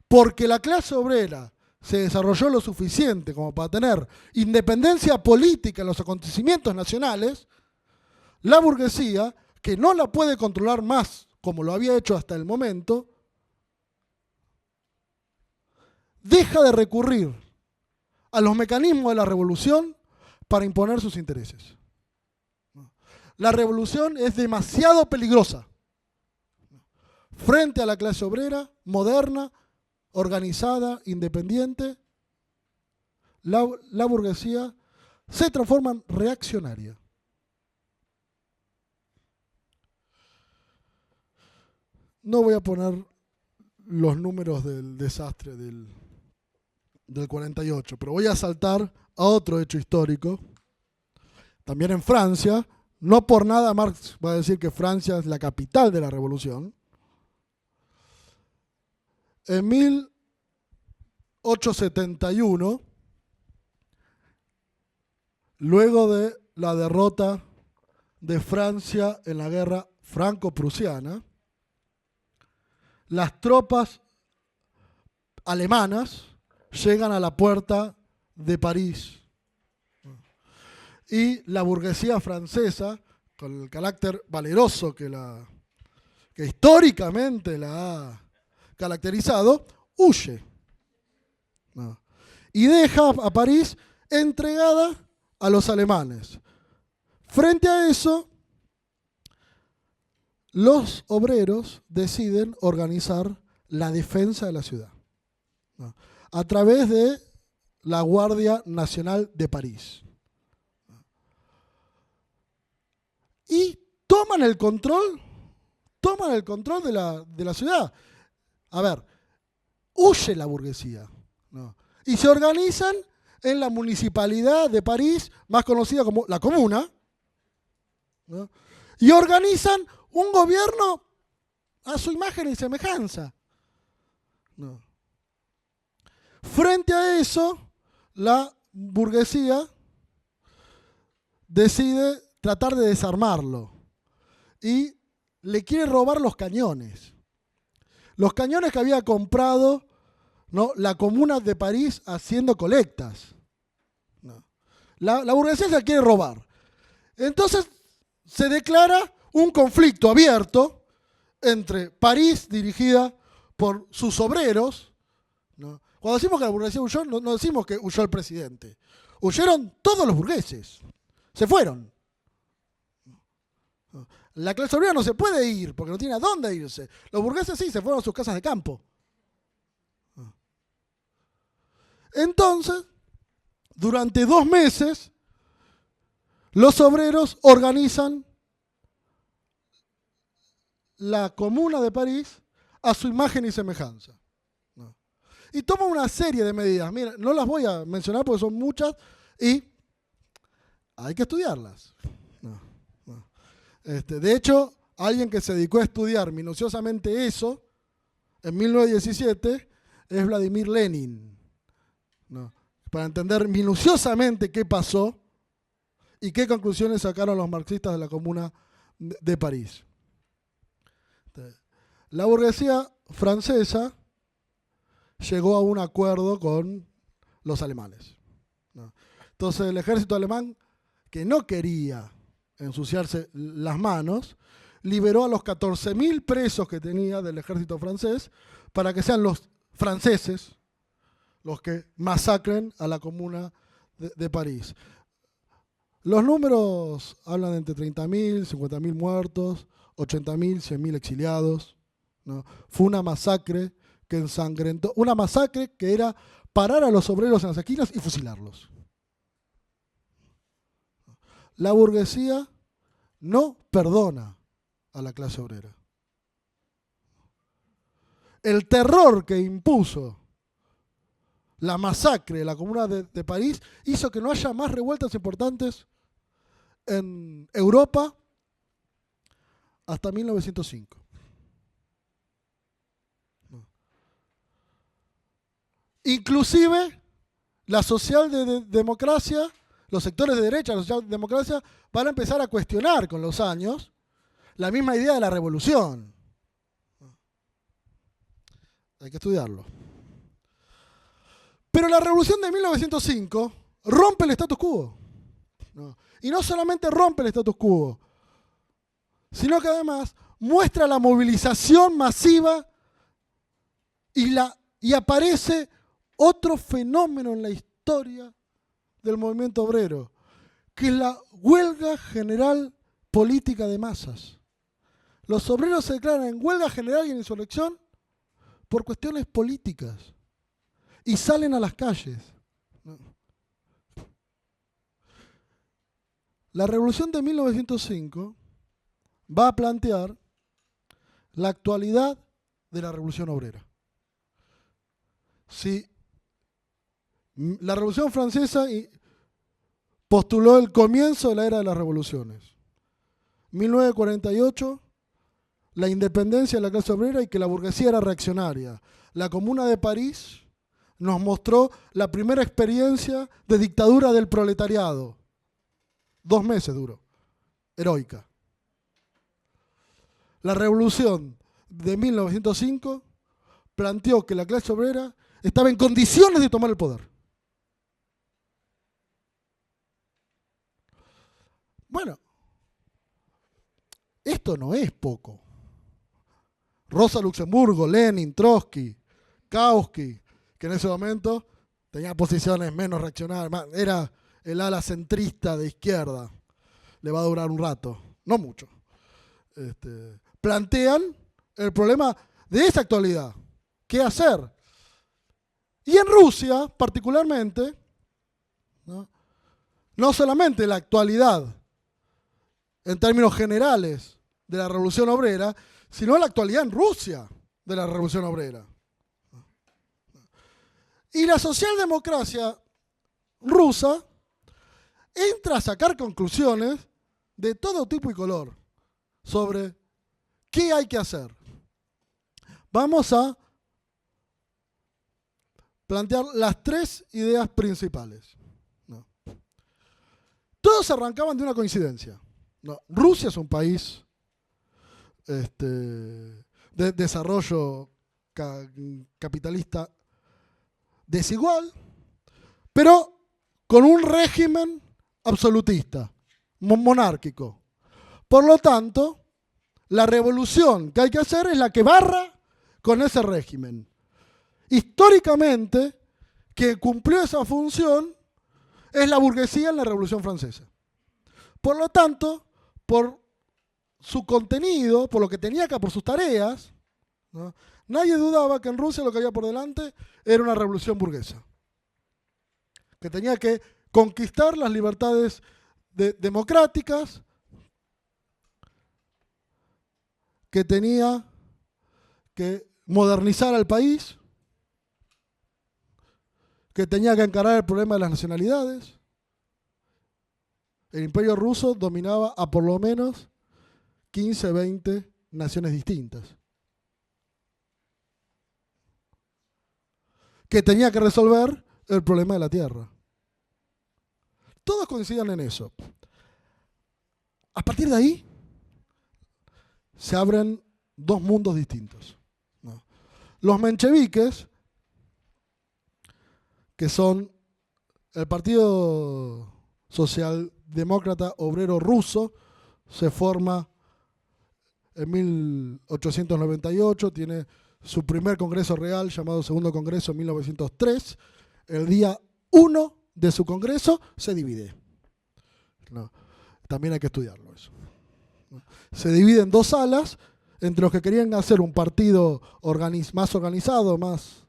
Porque la clase obrera se desarrolló lo suficiente como para tener independencia política en los acontecimientos nacionales, la burguesía, que no la puede controlar más como lo había hecho hasta el momento, deja de recurrir a los mecanismos de la revolución para imponer sus intereses. La revolución es demasiado peligrosa frente a la clase obrera, moderna, organizada, independiente, la burguesía se transforma en reaccionaria. No voy a poner los números del desastre del 48, pero voy a saltar a otro hecho histórico. También en Francia, no por nada Marx va a decir que Francia es la capital de la revolución. En 1871, luego de la derrota de Francia en la guerra franco-prusiana, las tropas alemanas llegan a la puerta de París y la burguesía francesa, con el carácter valeroso que históricamente la ha caracterizado, huye. Y deja a París entregada a los alemanes. Frente a eso, los obreros deciden organizar la defensa de la ciudad a través de la Guardia Nacional de París. Y toman el control de la ciudad. A ver, huye la burguesía, ¿no? Y se organizan en la municipalidad de París, más conocida como la Comuna, ¿no? Y organizan un gobierno a su imagen y semejanza, ¿no? Frente a eso, la burguesía decide tratar de desarmarlo y le quiere robar los cañones. Los cañones que había comprado, ¿no?, la Comuna de París haciendo colectas, ¿no? La burguesía se la quiere robar. Entonces se declara un conflicto abierto entre París, dirigida por sus obreros, ¿no? Cuando decimos que la burguesía huyó, no decimos que huyó el presidente. Huyeron todos los burgueses. Se fueron. La clase obrera no se puede ir porque no tiene a dónde irse. Los burgueses sí, se fueron a sus casas de campo. Entonces, durante 2 meses, los obreros organizan la Comuna de París a su imagen y semejanza. Y toman una serie de medidas. Mira, no las voy a mencionar porque son muchas y hay que estudiarlas. De hecho, alguien que se dedicó a estudiar minuciosamente eso, en 1917, es Vladimir Lenin, ¿no? Para entender minuciosamente qué pasó y qué conclusiones sacaron los marxistas de la Comuna de París. La burguesía francesa llegó a un acuerdo con los alemanes, ¿no? Entonces el ejército alemán, que no quería ensuciarse las manos, liberó a los 14.000 presos que tenía del ejército francés para que sean los franceses los que masacren a la Comuna de París. Los números hablan de entre 30.000, 50.000 muertos, 80.000, 100.000 exiliados, ¿no? Fue una masacre que ensangrentó, una masacre que era parar a los obreros en las esquinas y fusilarlos. La burguesía no perdona a la clase obrera. El terror que impuso la masacre de la Comuna de París hizo que no haya más revueltas importantes en Europa hasta 1905. Inclusive la socialdemocracia, los sectores de derecha de la socialdemocracia van a empezar a cuestionar con los años la misma idea de la revolución. Hay que estudiarlo. Pero la revolución de 1905 rompe el status quo, ¿no? Y no solamente rompe el status quo, sino que además muestra la movilización masiva y aparece otro fenómeno en la historia del movimiento obrero, que es la huelga general política de masas. Los obreros se declaran en huelga general y en insurrección por cuestiones políticas y salen a las calles. La revolución de 1905 va a plantear la actualidad de la revolución obrera. Si la Revolución Francesa postuló el comienzo de la era de las revoluciones. 1948, la independencia de la clase obrera y que la burguesía era reaccionaria. La Comuna de París nos mostró la primera experiencia de dictadura del proletariado. 2 meses duró, heroica. La revolución de 1905 planteó que la clase obrera estaba en condiciones de tomar el poder. Bueno, esto no es poco. Rosa Luxemburgo, Lenin, Trotsky, Kautsky, que en ese momento tenía posiciones menos reaccionarias, era el ala centrista de izquierda. Le va a durar un rato, no mucho. Plantean el problema de esa actualidad. ¿Qué hacer? Y en Rusia, particularmente, no solamente la actualidad en términos generales de la Revolución Obrera, sino la actualidad en Rusia de la Revolución Obrera. Y la socialdemocracia rusa entra a sacar conclusiones de todo tipo y color sobre qué hay que hacer. Vamos a plantear las 3 ideas principales. Todos arrancaban de una coincidencia. Rusia es un país de desarrollo capitalista desigual, pero con un régimen absolutista, monárquico. Por lo tanto, la revolución que hay que hacer es la que barra con ese régimen. Históricamente, quien cumplió esa función es la burguesía en la Revolución Francesa. Por lo tanto, por su contenido, por lo que tenía acá, por sus tareas, ¿no? Nadie dudaba que en Rusia lo que había por delante era una revolución burguesa, que tenía que conquistar las libertades democráticas, que tenía que modernizar al país, que tenía que encarar el problema de las nacionalidades. El Imperio ruso dominaba a por lo menos 15, 20 naciones distintas, que tenía que resolver el problema de la tierra. Todos coincidían en eso. A partir de ahí se abren 2 mundos distintos. Los mencheviques, que son el Partido Socialdemócrata Obrero Ruso, se forma en 1898, tiene su primer congreso real llamado Segundo Congreso en 1903. El día 1 de su congreso se divide. También hay que estudiarlo eso. Se divide en 2 salas, entre los que querían hacer un partido más organizado, más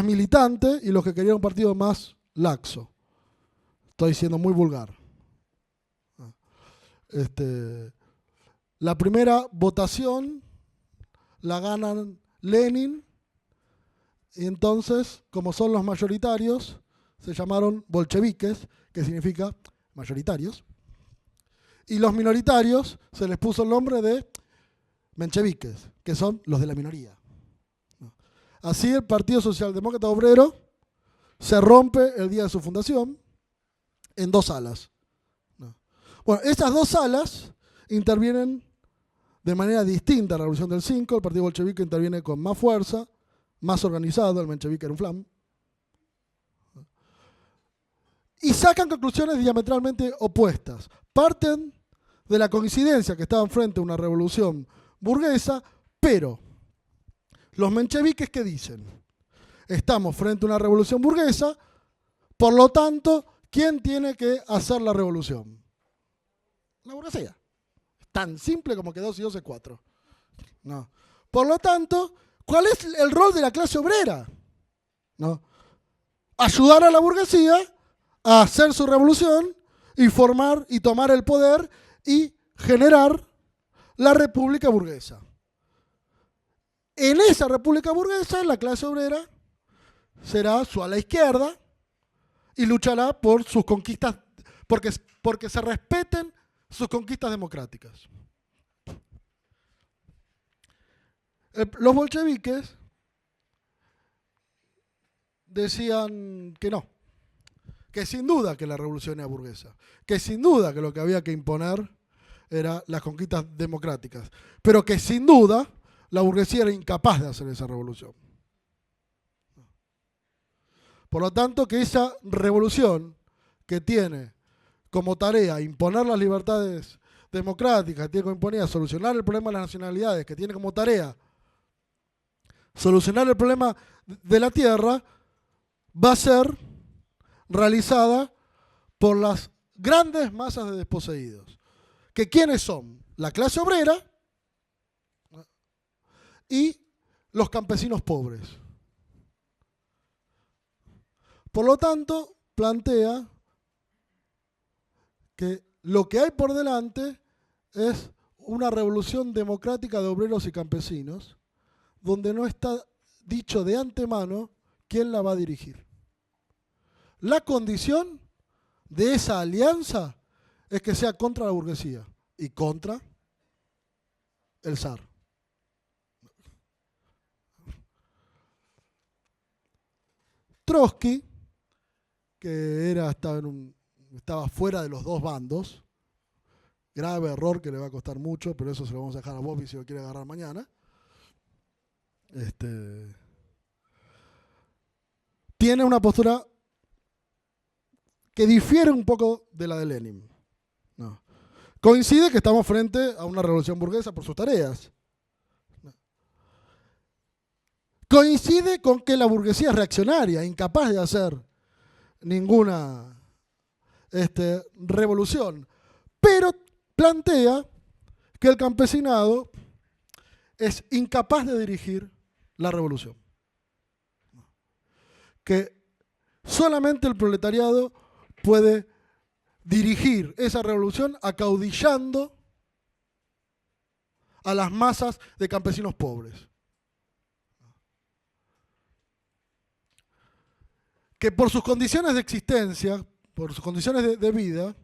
militante, y los que querían un partido más laxo. Estoy siendo muy vulgar. La primera votación la ganan Lenin, y entonces, como son los mayoritarios, se llamaron bolcheviques, que significa mayoritarios, y los minoritarios se les puso el nombre de mencheviques, que son los de la minoría. Así el Partido Socialdemócrata Obrero se rompe el día de su fundación en 2 salas. Bueno, esas 2 salas intervienen de manera distinta en la Revolución del 5. El Partido Bolchevique interviene con más fuerza, más organizado, el menchevique era un flam. Y sacan conclusiones diametralmente opuestas. Parten de la coincidencia que estaban frente a una revolución burguesa, pero los mencheviques, ¿qué dicen? Estamos frente a una revolución burguesa, por lo tanto, ¿quién tiene que hacer la revolución? La burguesía. tan simple como que 2 y 2 es 4. No. Por lo tanto, ¿cuál es el rol de la clase obrera? ¿No? Ayudar a la burguesía a hacer su revolución y formar y tomar el poder y generar la república burguesa. En esa república burguesa, la clase obrera será su ala izquierda y luchará por sus conquistas, porque se respeten sus conquistas democráticas. Los bolcheviques decían que no, que sin duda que la revolución era burguesa, que sin duda que lo que había que imponer eran las conquistas democráticas, pero que sin duda la burguesía era incapaz de hacer esa revolución. Por lo tanto, que esa revolución que tiene como tarea imponer las libertades democráticas, que tiene como imponer solucionar el problema de las nacionalidades, que tiene como tarea solucionar el problema de la tierra, va a ser realizada por las grandes masas de desposeídos. ¿Que quiénes son? La clase obrera y los campesinos pobres. Por lo tanto, plantea que lo que hay por delante es una revolución democrática de obreros y campesinos, donde no está dicho de antemano quién la va a dirigir. La condición de esa alianza es que sea contra la burguesía y contra el zar. Trotsky, que estaba fuera de los dos bandos, grave error que le va a costar mucho, pero eso se lo vamos a dejar a Bobby si lo quiere agarrar mañana. Tiene una postura que difiere un poco de la de Lenin. No. Coincide que estamos frente a una revolución burguesa por sus tareas. No. Coincide con que la burguesía es reaccionaria, incapaz de hacer ninguna revolución, pero plantea que el campesinado es incapaz de dirigir la revolución. Que solamente el proletariado puede dirigir esa revolución acaudillando a las masas de campesinos pobres. Que por sus condiciones de existencia, por sus condiciones de vida,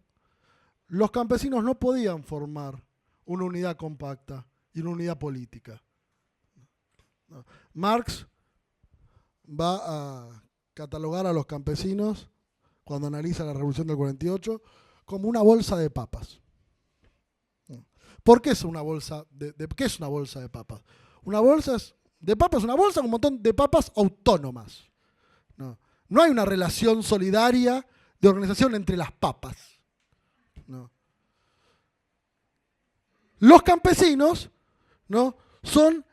los campesinos no podían formar una unidad compacta y una unidad política. Marx va a catalogar a los campesinos, cuando analiza la Revolución del 48, como una bolsa de papas. ¿Por qué es una bolsa qué es una bolsa de papas? Una bolsa de papas es una bolsa con un montón de papas autónomas. No hay una relación solidaria de organización entre las papas. No. Los campesinos, ¿no?, son,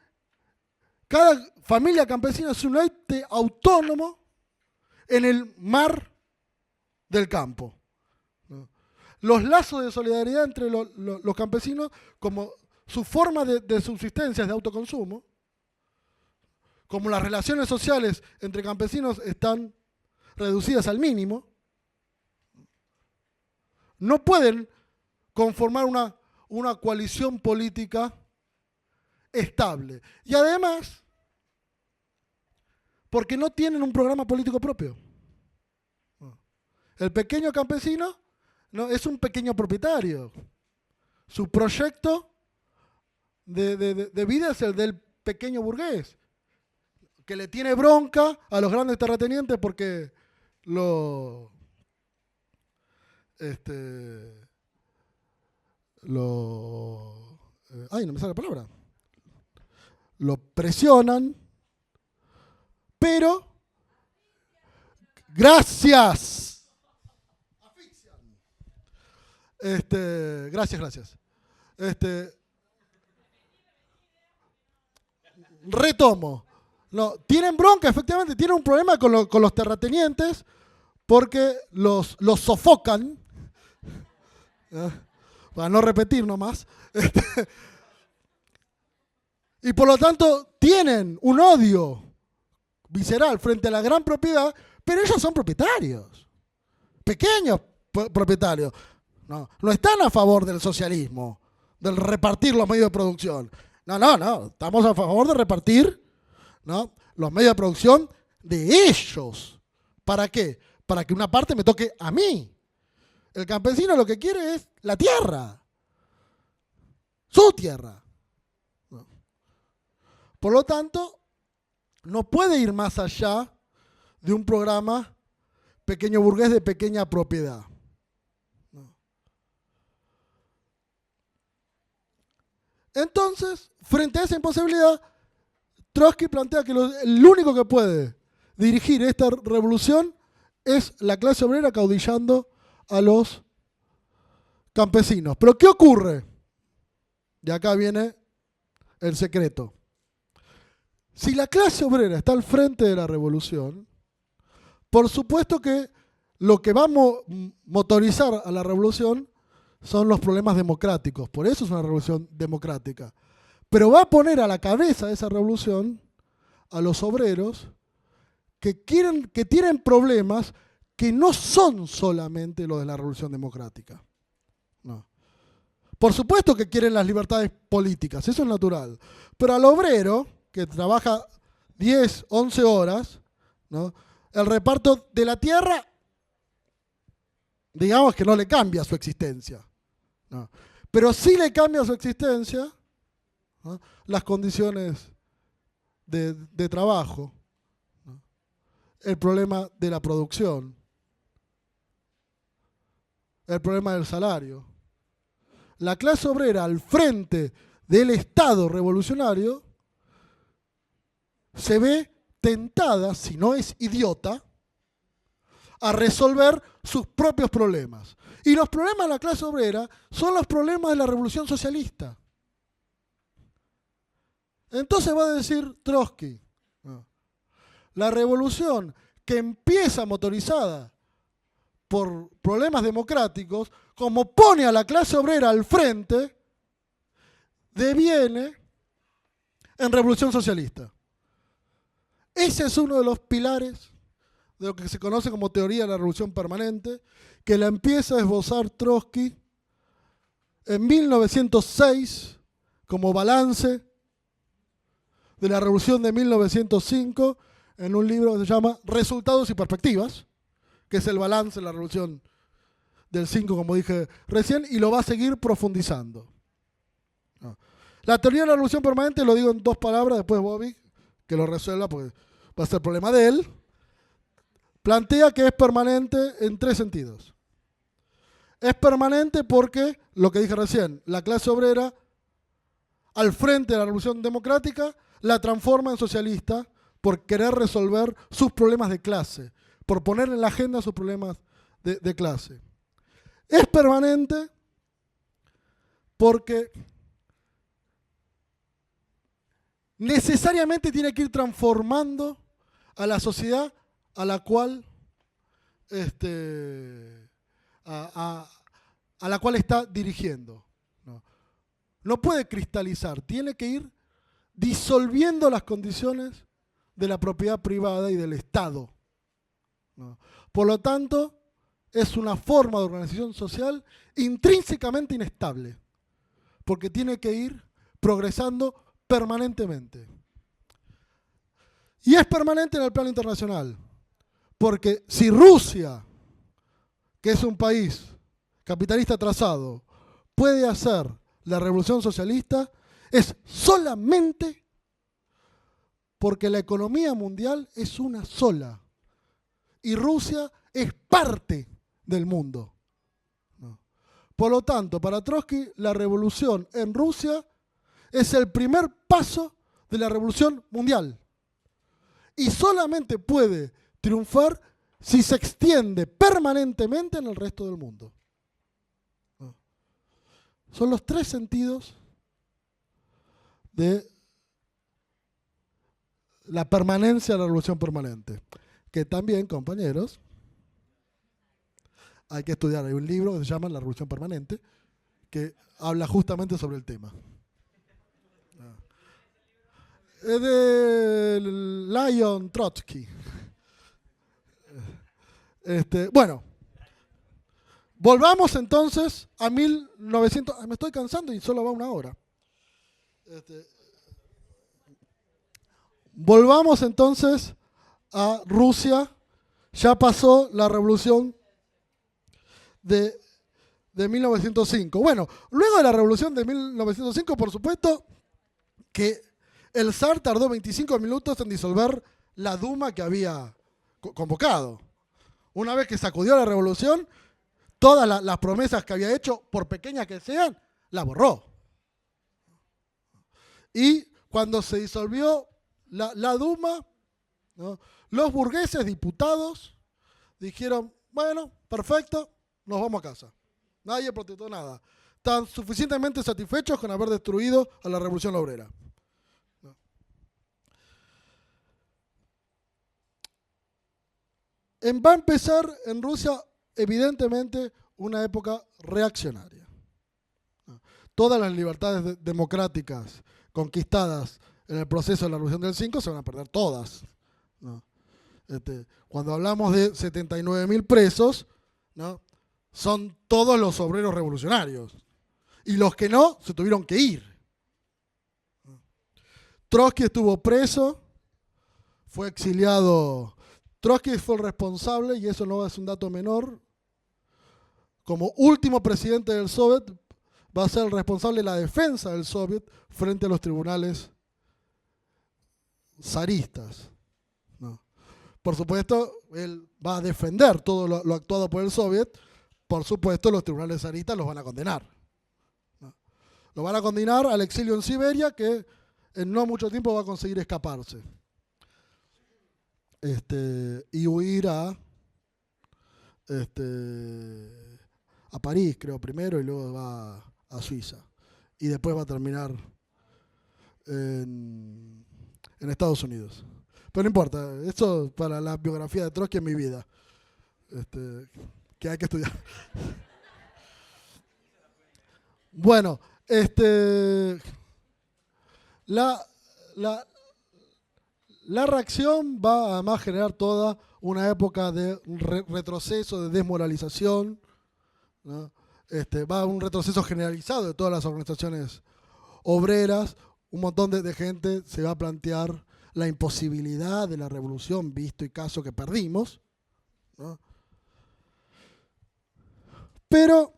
cada familia campesina es un ente autónomo en el mar del campo. ¿No? Los lazos de solidaridad entre los campesinos, como su forma de subsistencia es de autoconsumo, como las relaciones sociales entre campesinos están reducidas al mínimo, no pueden conformar una coalición política estable. Y además, porque no tienen un programa político propio. El pequeño campesino no es un pequeño propietario. Su proyecto de vida es el del pequeño burgués, que le tiene bronca a los grandes terratenientes porque no me sale la palabra. Lo presionan, pero gracias. Gracias. Retomo. No, tienen bronca, efectivamente, tienen un problema con los terratenientes porque los sofocan, para no repetir nomás. Y por lo tanto tienen un odio visceral frente a la gran propiedad, pero ellos son propietarios, pequeños propietarios. No están a favor del socialismo, del repartir los medios de producción. No, estamos a favor de repartir, ¿no?, los medios de producción de ellos. ¿Para qué? Para que una parte me toque a mí. El campesino lo que quiere es la tierra, su tierra. Por lo tanto, no puede ir más allá de un programa pequeño burgués de pequeña propiedad. Entonces, frente a esa imposibilidad, Trotsky plantea que el único que puede dirigir esta revolución es la clase obrera caudillando a los campesinos. Pero ¿qué ocurre? Y acá viene el secreto. Si la clase obrera está al frente de la revolución, por supuesto que lo que va a motorizar a la revolución son los problemas democráticos. Por eso es una revolución democrática. Pero va a poner a la cabeza de esa revolución a los obreros que tienen problemas que no son solamente los de la revolución democrática. No. Por supuesto que quieren las libertades políticas, eso es natural. Pero al obrero, que trabaja 10, 11 horas, ¿no?, el reparto de la tierra, digamos que no le cambia su existencia. No. Pero sí le cambia su existencia, ¿no?, las condiciones de trabajo, ¿no?, el problema de la producción, el problema del salario. La clase obrera al frente del Estado revolucionario se ve tentada, si no es idiota, a resolver sus propios problemas. Y los problemas de la clase obrera son los problemas de la revolución socialista. Entonces va a decir Trotsky, la revolución que empieza motorizada por problemas democráticos, como pone a la clase obrera al frente, deviene en revolución socialista. Ese es uno de los pilares de lo que se conoce como teoría de la revolución permanente, que la empieza a esbozar Trotsky en 1906 como balance de la revolución de 1905 en un libro que se llama Resultados y Perspectivas, que es el balance de la revolución del 5, como dije recién, y lo va a seguir profundizando. La teoría de la revolución permanente, lo digo en 2 palabras, después Bobby, que lo resuelva porque va a ser problema de él, plantea que es permanente en 3 sentidos. Es permanente porque, lo que dije recién, la clase obrera, al frente de la revolución democrática, la transforma en socialista por querer resolver sus problemas de clase, por poner en la agenda sus problemas de clase. Es permanente porque necesariamente tiene que ir transformando a la sociedad a la cual a la cual está dirigiendo. No puede cristalizar, tiene que ir disolviendo las condiciones de la propiedad privada y del Estado. Por lo tanto, es una forma de organización social intrínsecamente inestable, porque tiene que ir progresando permanentemente. Y es permanente en el plano internacional, porque si Rusia, que es un país capitalista atrasado, puede hacer la revolución socialista, es solamente porque la economía mundial es una sola y Rusia es parte del mundo. Por lo tanto, para Trotsky, la revolución en Rusia es el primer paso de la revolución mundial. Y solamente puede triunfar si se extiende permanentemente en el resto del mundo. Son los 3 sentidos de la permanencia de la revolución permanente. Que también, compañeros, hay que estudiar. Hay un libro que se llama La Revolución Permanente, que habla justamente sobre el tema. Es de Leon Trotsky. Bueno, volvamos entonces a 1900. Me estoy cansando y solo va una hora. Volvamos entonces a Rusia. Ya pasó la revolución de 1905. Bueno, luego de la revolución de 1905, por supuesto, que el zar tardó 25 minutos en disolver la Duma que había convocado. Una vez que sacudió la revolución, todas las promesas que había hecho, por pequeñas que sean, las borró. Y cuando se disolvió la Duma, ¿no?, los burgueses diputados dijeron, bueno, perfecto, nos vamos a casa. Nadie protestó nada. Están suficientemente satisfechos con haber destruido a la Revolución Obrera. Va a empezar en Rusia, evidentemente, una época reaccionaria. Todas las libertades democráticas conquistadas en el proceso de la Revolución del 5 se van a perder todas, ¿no? Cuando hablamos de 79.000 presos, ¿no?, son todos los obreros revolucionarios. Y los que no, se tuvieron que ir. Trotsky estuvo preso, fue exiliado. Trotsky fue el responsable, y eso no es un dato menor, como último presidente del Soviet, va a ser el responsable de la defensa del Soviet frente a los tribunales zaristas, ¿no? Por supuesto, él va a defender todo lo actuado por el Soviet. Por supuesto, los tribunales zaristas los van a condenar, ¿no? Lo van a condenar al exilio en Siberia, que en no mucho tiempo va a conseguir escaparse. Y huir a París, creo, primero, y luego va a Suiza. Y después va a terminar en Estados Unidos. Pero no importa, eso para la biografía de Trotsky en mi vida, que hay que estudiar. Bueno, la reacción va además a generar toda una época de retroceso, de desmoralización, ¿no? Va a un retroceso generalizado de todas las organizaciones obreras. Un montón de gente se va a plantear la imposibilidad de la revolución, visto y caso que perdimos, ¿no? Pero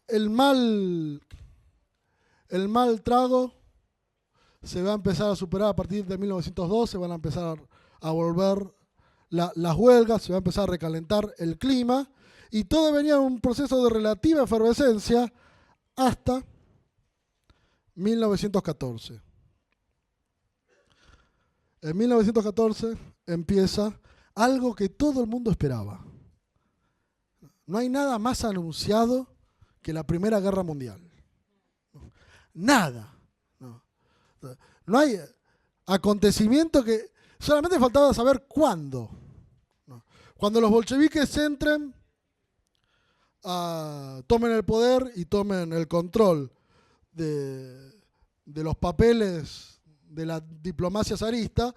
el mal trago se va a empezar a superar a partir de 1912, van a empezar a volver las huelgas, se va a empezar a recalentar el clima, y todo venía en un proceso de relativa efervescencia hasta 1914. En 1914 empieza algo que todo el mundo esperaba. No hay nada más anunciado que la Primera Guerra Mundial. Nada. No hay acontecimiento que solamente faltaba saber cuándo. Cuando los bolcheviques entren, tomen el poder y tomen el control de los papeles de la diplomacia zarista,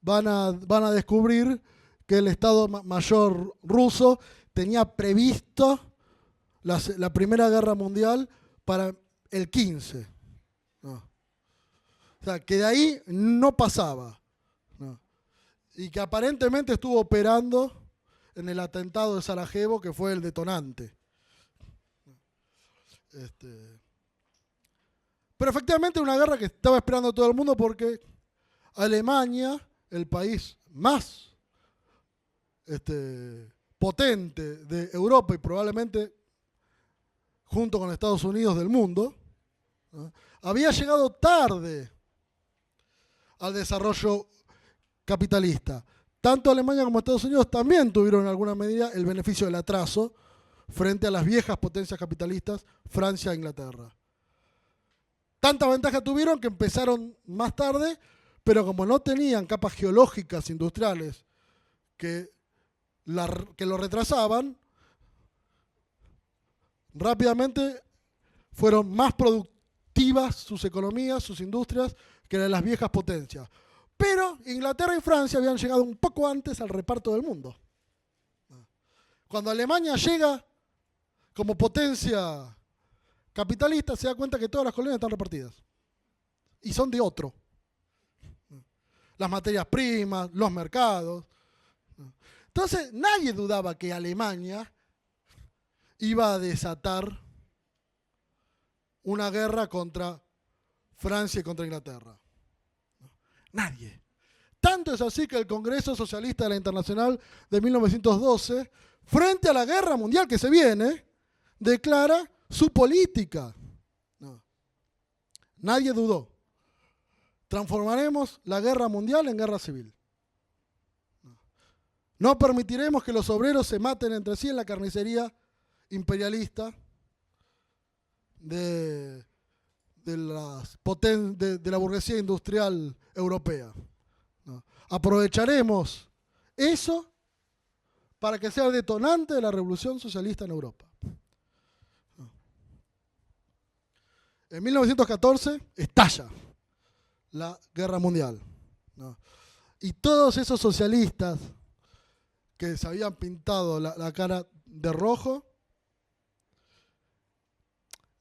van a descubrir que el Estado Mayor ruso tenía previsto la Primera Guerra Mundial para el 15. ¿No? O sea, que de ahí no pasaba, ¿no? Y que aparentemente estuvo operando en el atentado de Sarajevo, que fue el detonante. Pero efectivamente una guerra que estaba esperando todo el mundo, porque Alemania, el país más potente de Europa y probablemente junto con Estados Unidos del mundo, ¿no?, había llegado tarde al desarrollo capitalista. Tanto Alemania como Estados Unidos también tuvieron en alguna medida el beneficio del atraso frente a las viejas potencias capitalistas, Francia e Inglaterra. Tanta ventaja tuvieron que empezaron más tarde, pero como no tenían capas geológicas industriales que lo retrasaban, rápidamente fueron más productivas sus economías, sus industrias, que las viejas potencias. Pero Inglaterra y Francia habían llegado un poco antes al reparto del mundo. Cuando Alemania llega como potencia capitalista, se da cuenta que todas las colonias están repartidas. Y son de otro. Las materias primas, los mercados. Entonces, nadie dudaba que Alemania iba a desatar una guerra contra Francia y contra Inglaterra. Nadie. Tanto es así que el Congreso Socialista de la Internacional de 1912, frente a la guerra mundial que se viene, declara su política. No. Nadie dudó. Transformaremos la guerra mundial en guerra civil. No permitiremos que los obreros se maten entre sí en la carnicería imperialista de la burguesía industrial europea. ¿No? Aprovecharemos eso para que sea el detonante de la revolución socialista en Europa. ¿No? En 1914 estalla la guerra mundial. ¿No? Y todos esos socialistas que se habían pintado la cara de rojo,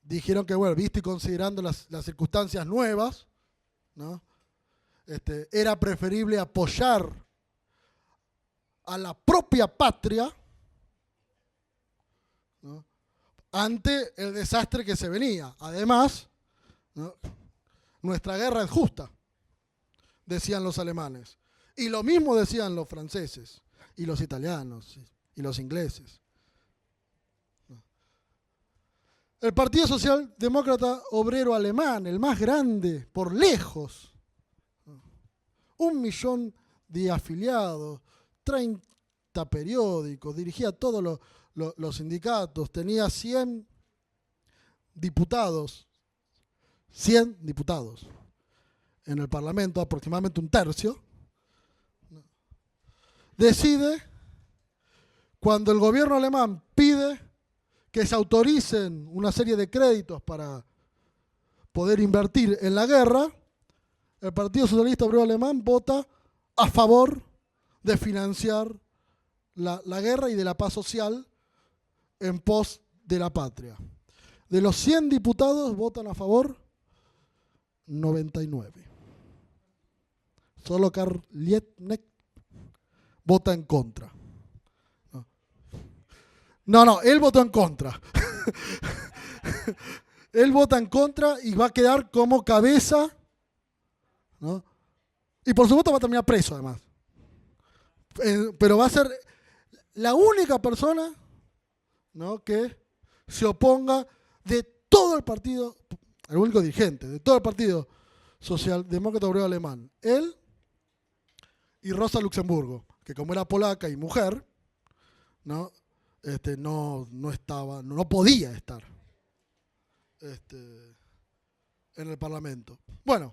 dijeron que, bueno, visto y considerando las circunstancias nuevas, ¿no? Era preferible apoyar a la propia patria, ¿no? Ante el desastre que se venía. Además, ¿no? Nuestra guerra es justa, decían los alemanes. Y lo mismo decían los franceses, y los italianos, y los ingleses. El Partido Socialdemócrata Obrero Alemán, el más grande por lejos, 1 millón de afiliados, 30 periódicos, dirigía todos los sindicatos, tenía 100 diputados en el Parlamento, aproximadamente un tercio, decide, cuando el gobierno alemán pide que se autoricen una serie de créditos para poder invertir en la guerra, el Partido Socialista Obrero Alemán vota a favor de financiar la guerra y de la paz social en pos de la patria. De los 100 diputados votan a favor 99. Solo Karl Liebknecht vota en contra. No, él votó en contra. Él vota en contra y va a quedar como cabeza, ¿no? Y por supuesto va a terminar preso además. Pero va a ser la única persona, ¿no?, que se oponga de todo el partido, el único dirigente de todo el Partido Socialdemócrata Obrero Alemán. Él y Rosa Luxemburgo, que como era polaca y mujer, ¿no?, no podía estar en el Parlamento. Bueno,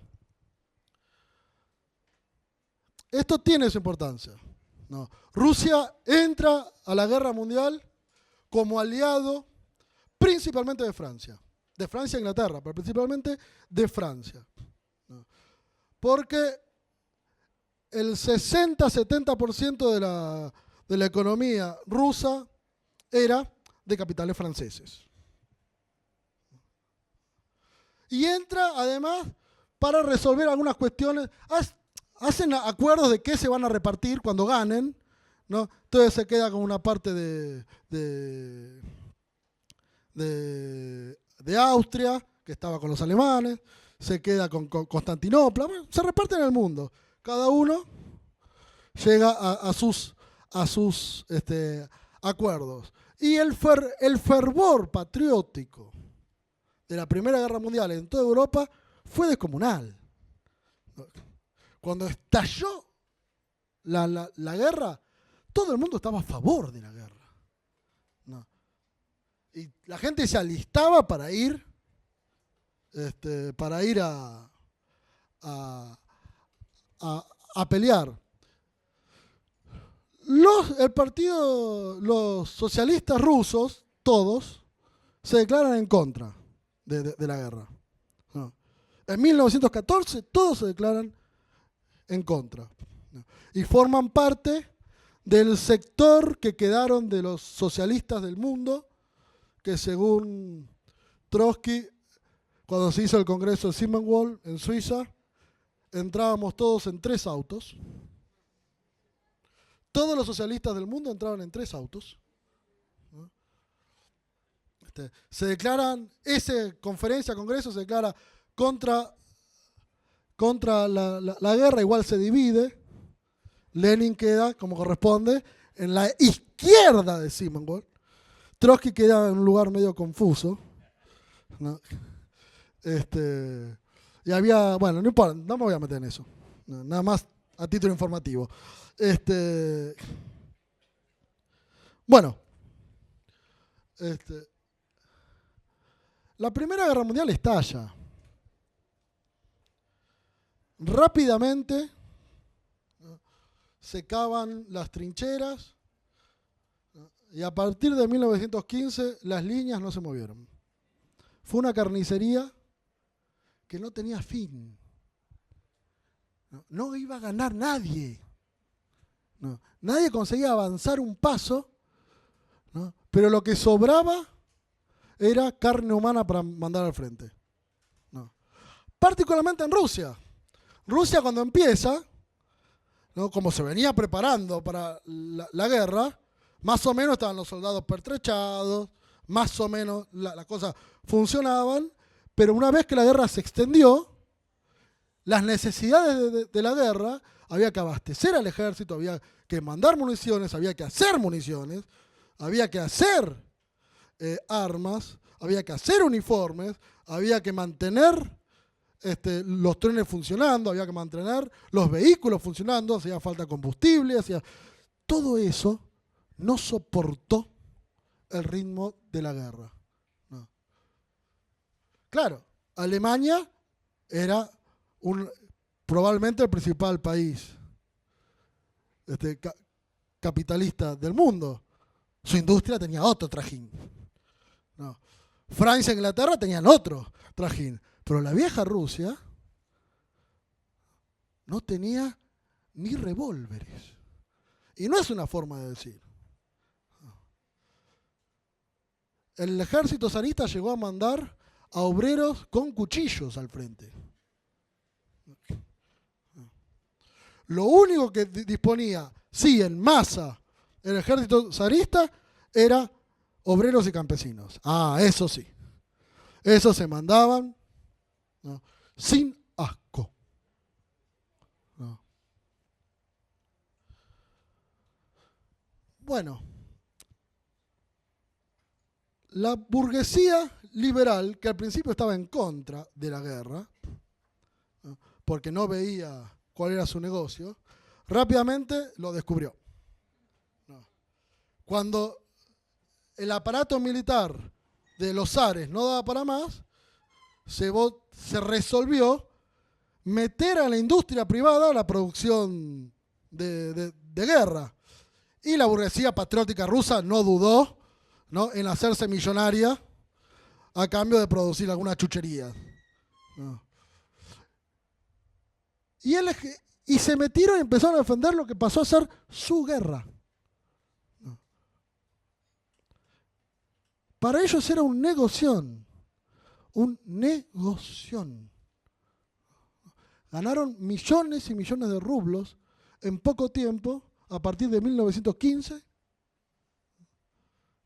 esto tiene su importancia, ¿no? Rusia entra a la guerra mundial como aliado principalmente de Francia e Inglaterra, pero principalmente de Francia, ¿no? Porque el 60-70% de la economía rusa era de capitales franceses. Y entra además para resolver algunas cuestiones. Hacen acuerdos de qué se van a repartir cuando ganen, ¿no? Entonces se queda con una parte de Austria, que estaba con los alemanes, se queda con Constantinopla, bueno, se reparten en el mundo. Cada uno llega a sus acuerdos. Y el fervor patriótico de la Primera Guerra Mundial en toda Europa fue descomunal. Cuando estalló la guerra, todo el mundo estaba a favor de la guerra, ¿no? Y la gente se alistaba para ir a pelear. Los socialistas rusos, todos, se declaran en contra de la guerra. ¿No? En 1914 todos se declaran en contra. ¿No? Y forman parte del sector que quedaron de los socialistas del mundo, que según Trotsky, cuando se hizo el Congreso de Zimmerwald en Suiza, entrábamos todos en 3 autos. Todos los socialistas del mundo entraban en 3 autos. ¿No? Se declaran, esa conferencia, congreso, se declara contra la guerra, igual se divide. Lenin queda, como corresponde, en la izquierda de Zimmerwald. Trotsky queda en un lugar medio confuso. ¿No? Y había, bueno, no importa, no me voy a meter en eso. No, nada más a título informativo. Bueno, la Primera Guerra Mundial estalla. Rápidamente se cavan las trincheras y a partir de 1915 las líneas no se movieron. Fue una carnicería que no tenía fin. No iba a ganar nadie. No, nadie conseguía avanzar un paso, ¿no? Pero lo que sobraba era carne humana para mandar al frente. No. Particularmente en Rusia. Rusia cuando empieza, ¿no? Como se venía preparando para la guerra, más o menos estaban los soldados pertrechados, más o menos las cosas funcionaban, pero una vez que la guerra se extendió, las necesidades de la guerra, había que abastecer al ejército, había que mandar municiones, había que hacer municiones, había que hacer armas, había que hacer uniformes, había que mantener los trenes funcionando, había que mantener los vehículos funcionando, hacía falta combustible, todo eso no soportó el ritmo de la guerra. No. Claro, Alemania era probablemente el principal país capitalista del mundo. Su industria tenía otro trajín. No. Francia e Inglaterra tenían otro trajín. Pero la vieja Rusia no tenía ni revólveres. Y no es una forma de decir. El ejército zarista llegó a mandar a obreros con cuchillos al frente. Lo único que disponía, sí, en masa, el ejército zarista era obreros y campesinos. Ah, eso sí. Esos se mandaban, ¿no?, sin asco. ¿No? Bueno, la burguesía liberal, que al principio estaba en contra de la guerra, ¿no?, porque no veía cuál era su negocio, rápidamente lo descubrió. ¿No? Cuando el aparato militar de los zares no daba para más, se resolvió meter a la industria privada la producción de guerra. Y la burguesía patriótica rusa no dudó, ¿no?, en hacerse millonaria a cambio de producir alguna chuchería. ¿No? Y se metieron y empezaron a defender lo que pasó a ser su guerra. ¿No? Para ellos era un negoción. Un negoción. Ganaron millones y millones de rublos en poco tiempo, a partir de 1915,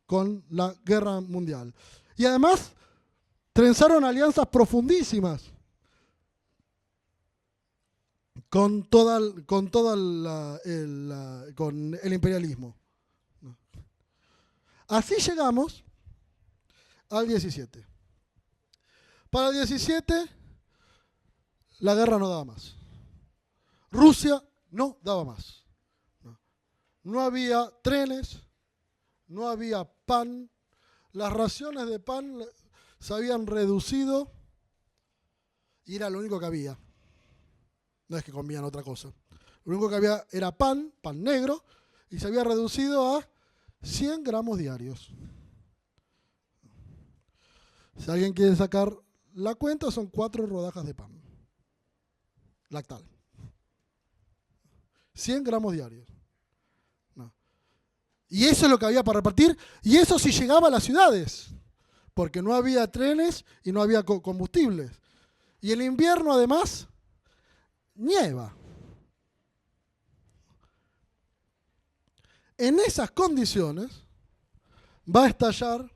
con la guerra mundial. Y además, trenzaron alianzas profundísimas con el imperialismo. Así llegamos al 17. Para el 17, la guerra no daba más. Rusia no daba más. No había trenes, no había pan. Las raciones de pan se habían reducido y era lo único que había. No es que comían otra cosa. Lo único que había era pan negro, y se había reducido a 100 gramos diarios. Si alguien quiere sacar la cuenta, son 4 rodajas de pan lactal. 100 gramos diarios. No. Y eso es lo que había para repartir, y eso sí llegaba a las ciudades, porque no había trenes y no había combustibles. Y en invierno, además, nieva. En esas condiciones va a estallar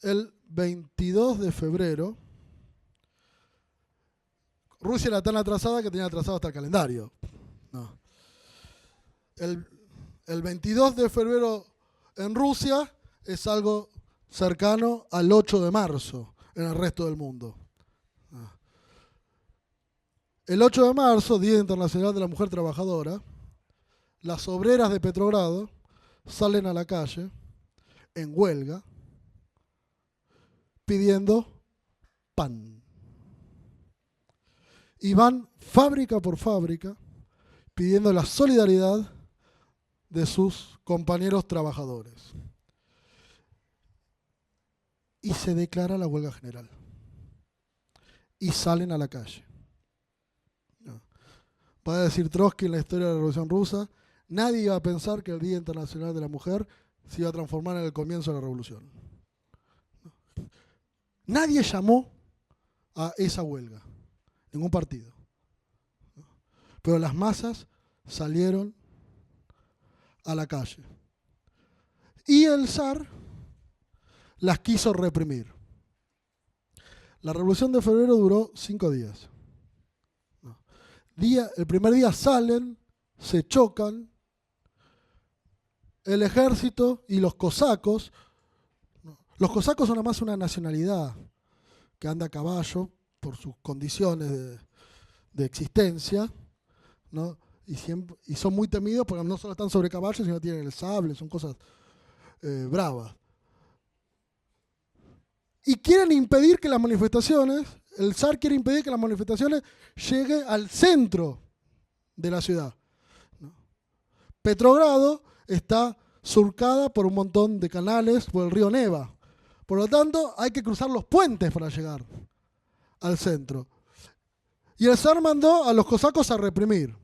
el 22 de febrero. Rusia era tan atrasada que tenía atrasado hasta el calendario. No. El 22 de febrero en Rusia es algo cercano al 8 de marzo en el resto del mundo. No. El 8 de marzo, Día Internacional de la Mujer Trabajadora, las obreras de Petrogrado salen a la calle en huelga pidiendo pan. Y van fábrica por fábrica pidiendo la solidaridad de sus compañeros trabajadores. Y se declara la huelga general. Y salen a la calle. Va a decir Trotsky en la historia de la Revolución Rusa, nadie iba a pensar que el Día Internacional de la Mujer se iba a transformar en el comienzo de la revolución. Nadie llamó a esa huelga, ningún partido. Pero las masas salieron a la calle. Y el zar las quiso reprimir. La Revolución de Febrero duró 5 días. El primer día salen, se chocan, el ejército y los cosacos. Los cosacos son además una nacionalidad que anda a caballo por sus condiciones de existencia, ¿no? Y son muy temidos porque no solo están sobre caballos, sino tienen el sable, son cosas bravas. Y quieren impedir que las manifestaciones, el zar quiere impedir que las manifestaciones lleguen al centro de la ciudad, ¿no? Petrogrado está surcada por un montón de canales por el río Neva. Por lo tanto, hay que cruzar los puentes para llegar al centro. Y el zar mandó a los cosacos a reprimir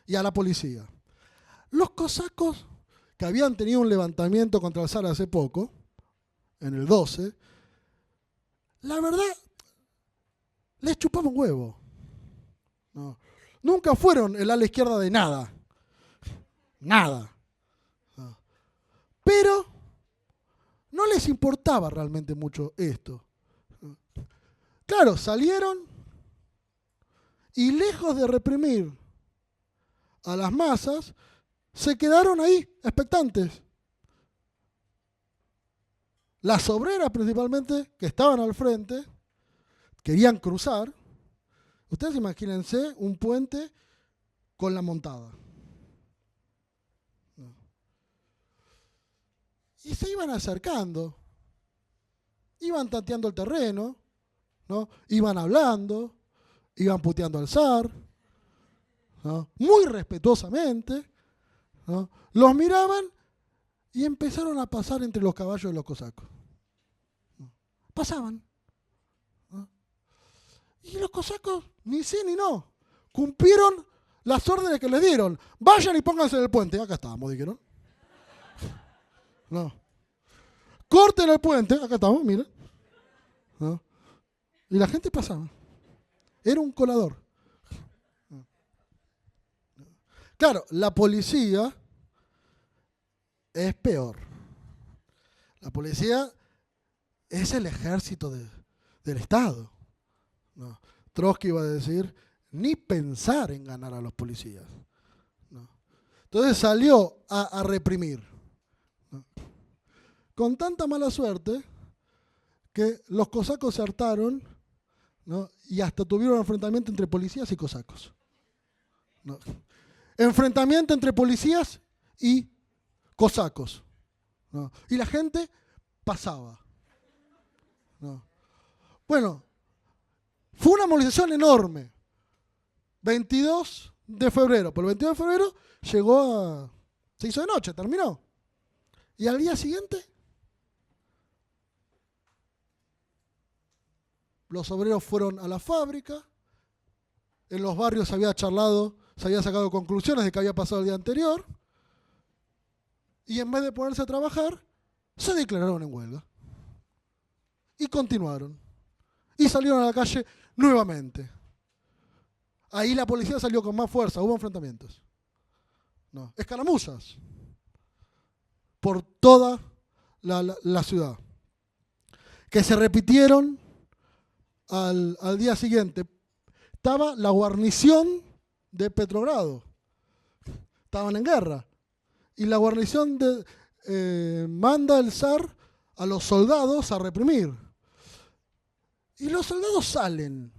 y a la policía. Los cosacos, que habían tenido un levantamiento contra el zar hace poco, en el 12, la verdad, les chupaba un huevo. No. Nunca fueron el ala izquierda de nada. Nada. No. Pero no les importaba realmente mucho esto. Claro, salieron y lejos de reprimir a las masas, se quedaron ahí, expectantes. Las obreras principalmente, que estaban al frente, querían cruzar. Ustedes imagínense un puente con la montada. Y se iban acercando, iban tanteando el terreno, ¿no? Iban hablando, iban puteando al zar, ¿no? Muy respetuosamente, ¿no? Los miraban y empezaron a pasar entre los caballos de los cosacos. Pasaban, ¿no? Y los cosacos, ni sí ni no, cumplieron las órdenes que les dieron. Vayan y pónganse en el puente. Acá estábamos, dijeron. No. Corten el puente. Acá estamos, miren. ¿No? Y la gente pasaba. Era un colador. Claro, la policía es peor. La policía es el ejército del Estado. ¿No? Trotsky iba a decir, ni pensar en ganar a los policías. ¿No? Entonces salió a reprimir. ¿No? Con tanta mala suerte que los cosacos se hartaron, ¿no? Y hasta tuvieron enfrentamiento entre policías y cosacos. ¿No? Enfrentamiento entre policías y cosacos, ¿no? Y la gente pasaba, ¿no? Bueno, fue una movilización enorme. 22 de febrero. Por el 22 de febrero se hizo de noche, terminó. Y al día siguiente los obreros fueron a la fábrica, en los barrios se había charlado, se había sacado conclusiones de qué había pasado el día anterior, y en vez de ponerse a trabajar, se declararon en huelga. Y continuaron. Y salieron a la calle nuevamente. Ahí la policía salió con más fuerza, hubo enfrentamientos. No, escaramuzas. Por toda la ciudad. Que se repitieron al día siguiente. Estaba la guarnición de Petrogrado. Estaban en guerra. Y la guarnición manda el zar a los soldados a reprimir. Y los soldados salen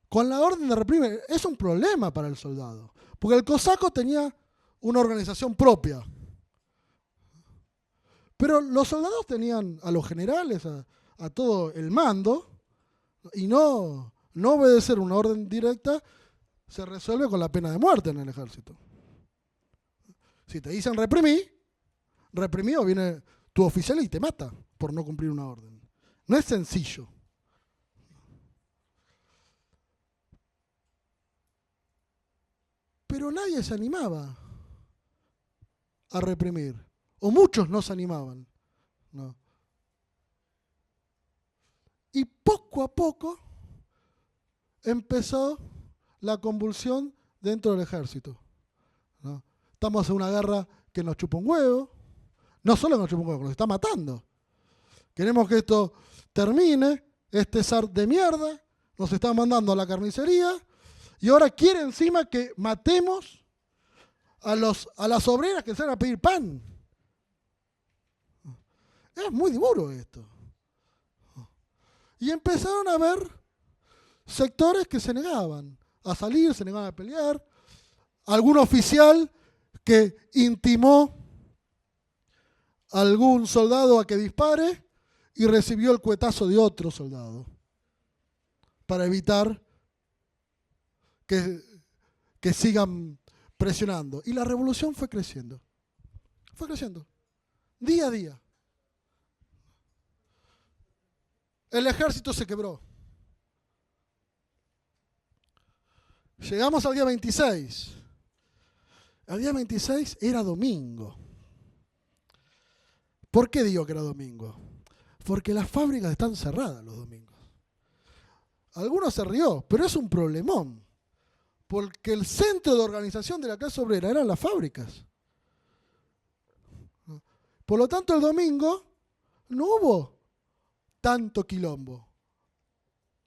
con la orden de reprimir. Es un problema para el soldado, porque el cosaco tenía una organización propia. Pero los soldados tenían a los generales, a todo el mando, y no obedecer una orden directa se resuelve con la pena de muerte en el ejército. Si te dicen reprimido viene tu oficial y te mata por no cumplir una orden. No es sencillo. Pero nadie se animaba a reprimir. O muchos no se animaban. No. Y poco a poco empezó la convulsión dentro del ejército. ¿No? Estamos en una guerra que nos chupa un huevo. No solo nos chupa un huevo, nos está matando. Queremos que esto termine. Este zar de mierda nos está mandando a la carnicería. Y ahora quiere encima que matemos a las obreras que se van a pedir pan. Es muy duro esto. Y empezaron a haber sectores que se negaban a salir, se negaban a pelear. Algún oficial que intimó a algún soldado a que dispare y recibió el cuetazo de otro soldado para evitar que sigan presionando. Y la revolución fue creciendo. Fue creciendo. Día a día. El ejército se quebró. Llegamos al día 26. El día 26 era domingo. ¿Por qué digo que era domingo? Porque las fábricas están cerradas los domingos. Algunos se rió, pero es un problemón. Porque el centro de organización de la clase obrera eran las fábricas. Por lo tanto, el domingo no hubo tanto quilombo.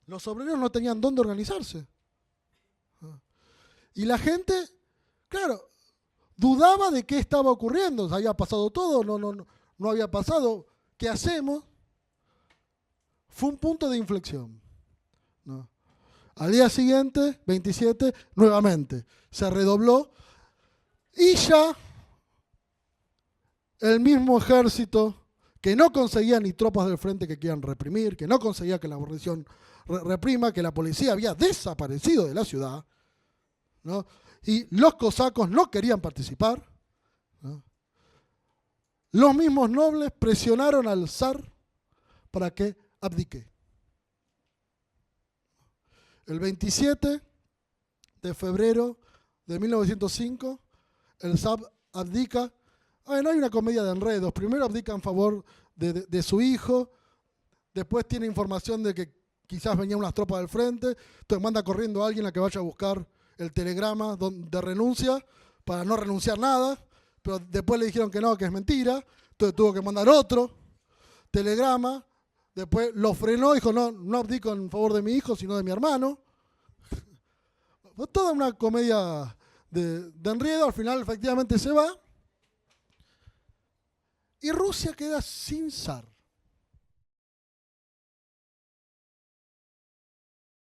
Los obreros no tenían dónde organizarse. Y la gente, claro, dudaba de qué estaba ocurriendo. ¿Había pasado todo? No había pasado. ¿Qué hacemos? Fue un punto de inflexión. ¿No? Al día siguiente, 27, nuevamente se redobló y ya el mismo ejército que no conseguía ni tropas del frente que quieran reprimir, que no conseguía que la guarnición reprima, que la policía había desaparecido de la ciudad, ¿no? Y los cosacos no querían participar, ¿no? Los mismos nobles presionaron al zar para que abdique. El 27 de febrero de 1905, el zar abdica. Bueno, hay una comedia de enredos. Primero abdica en favor de su hijo, después tiene información de que quizás venían unas tropas del frente, entonces manda corriendo a alguien a que vaya a buscar el telegrama de renuncia para no renunciar nada, pero después le dijeron que no, que es mentira, entonces tuvo que mandar otro telegrama. Después lo frenó y dijo, no abdico en favor de mi hijo, sino de mi hermano. Fue toda una comedia de enredo. Al final efectivamente se va. Y Rusia queda sin zar.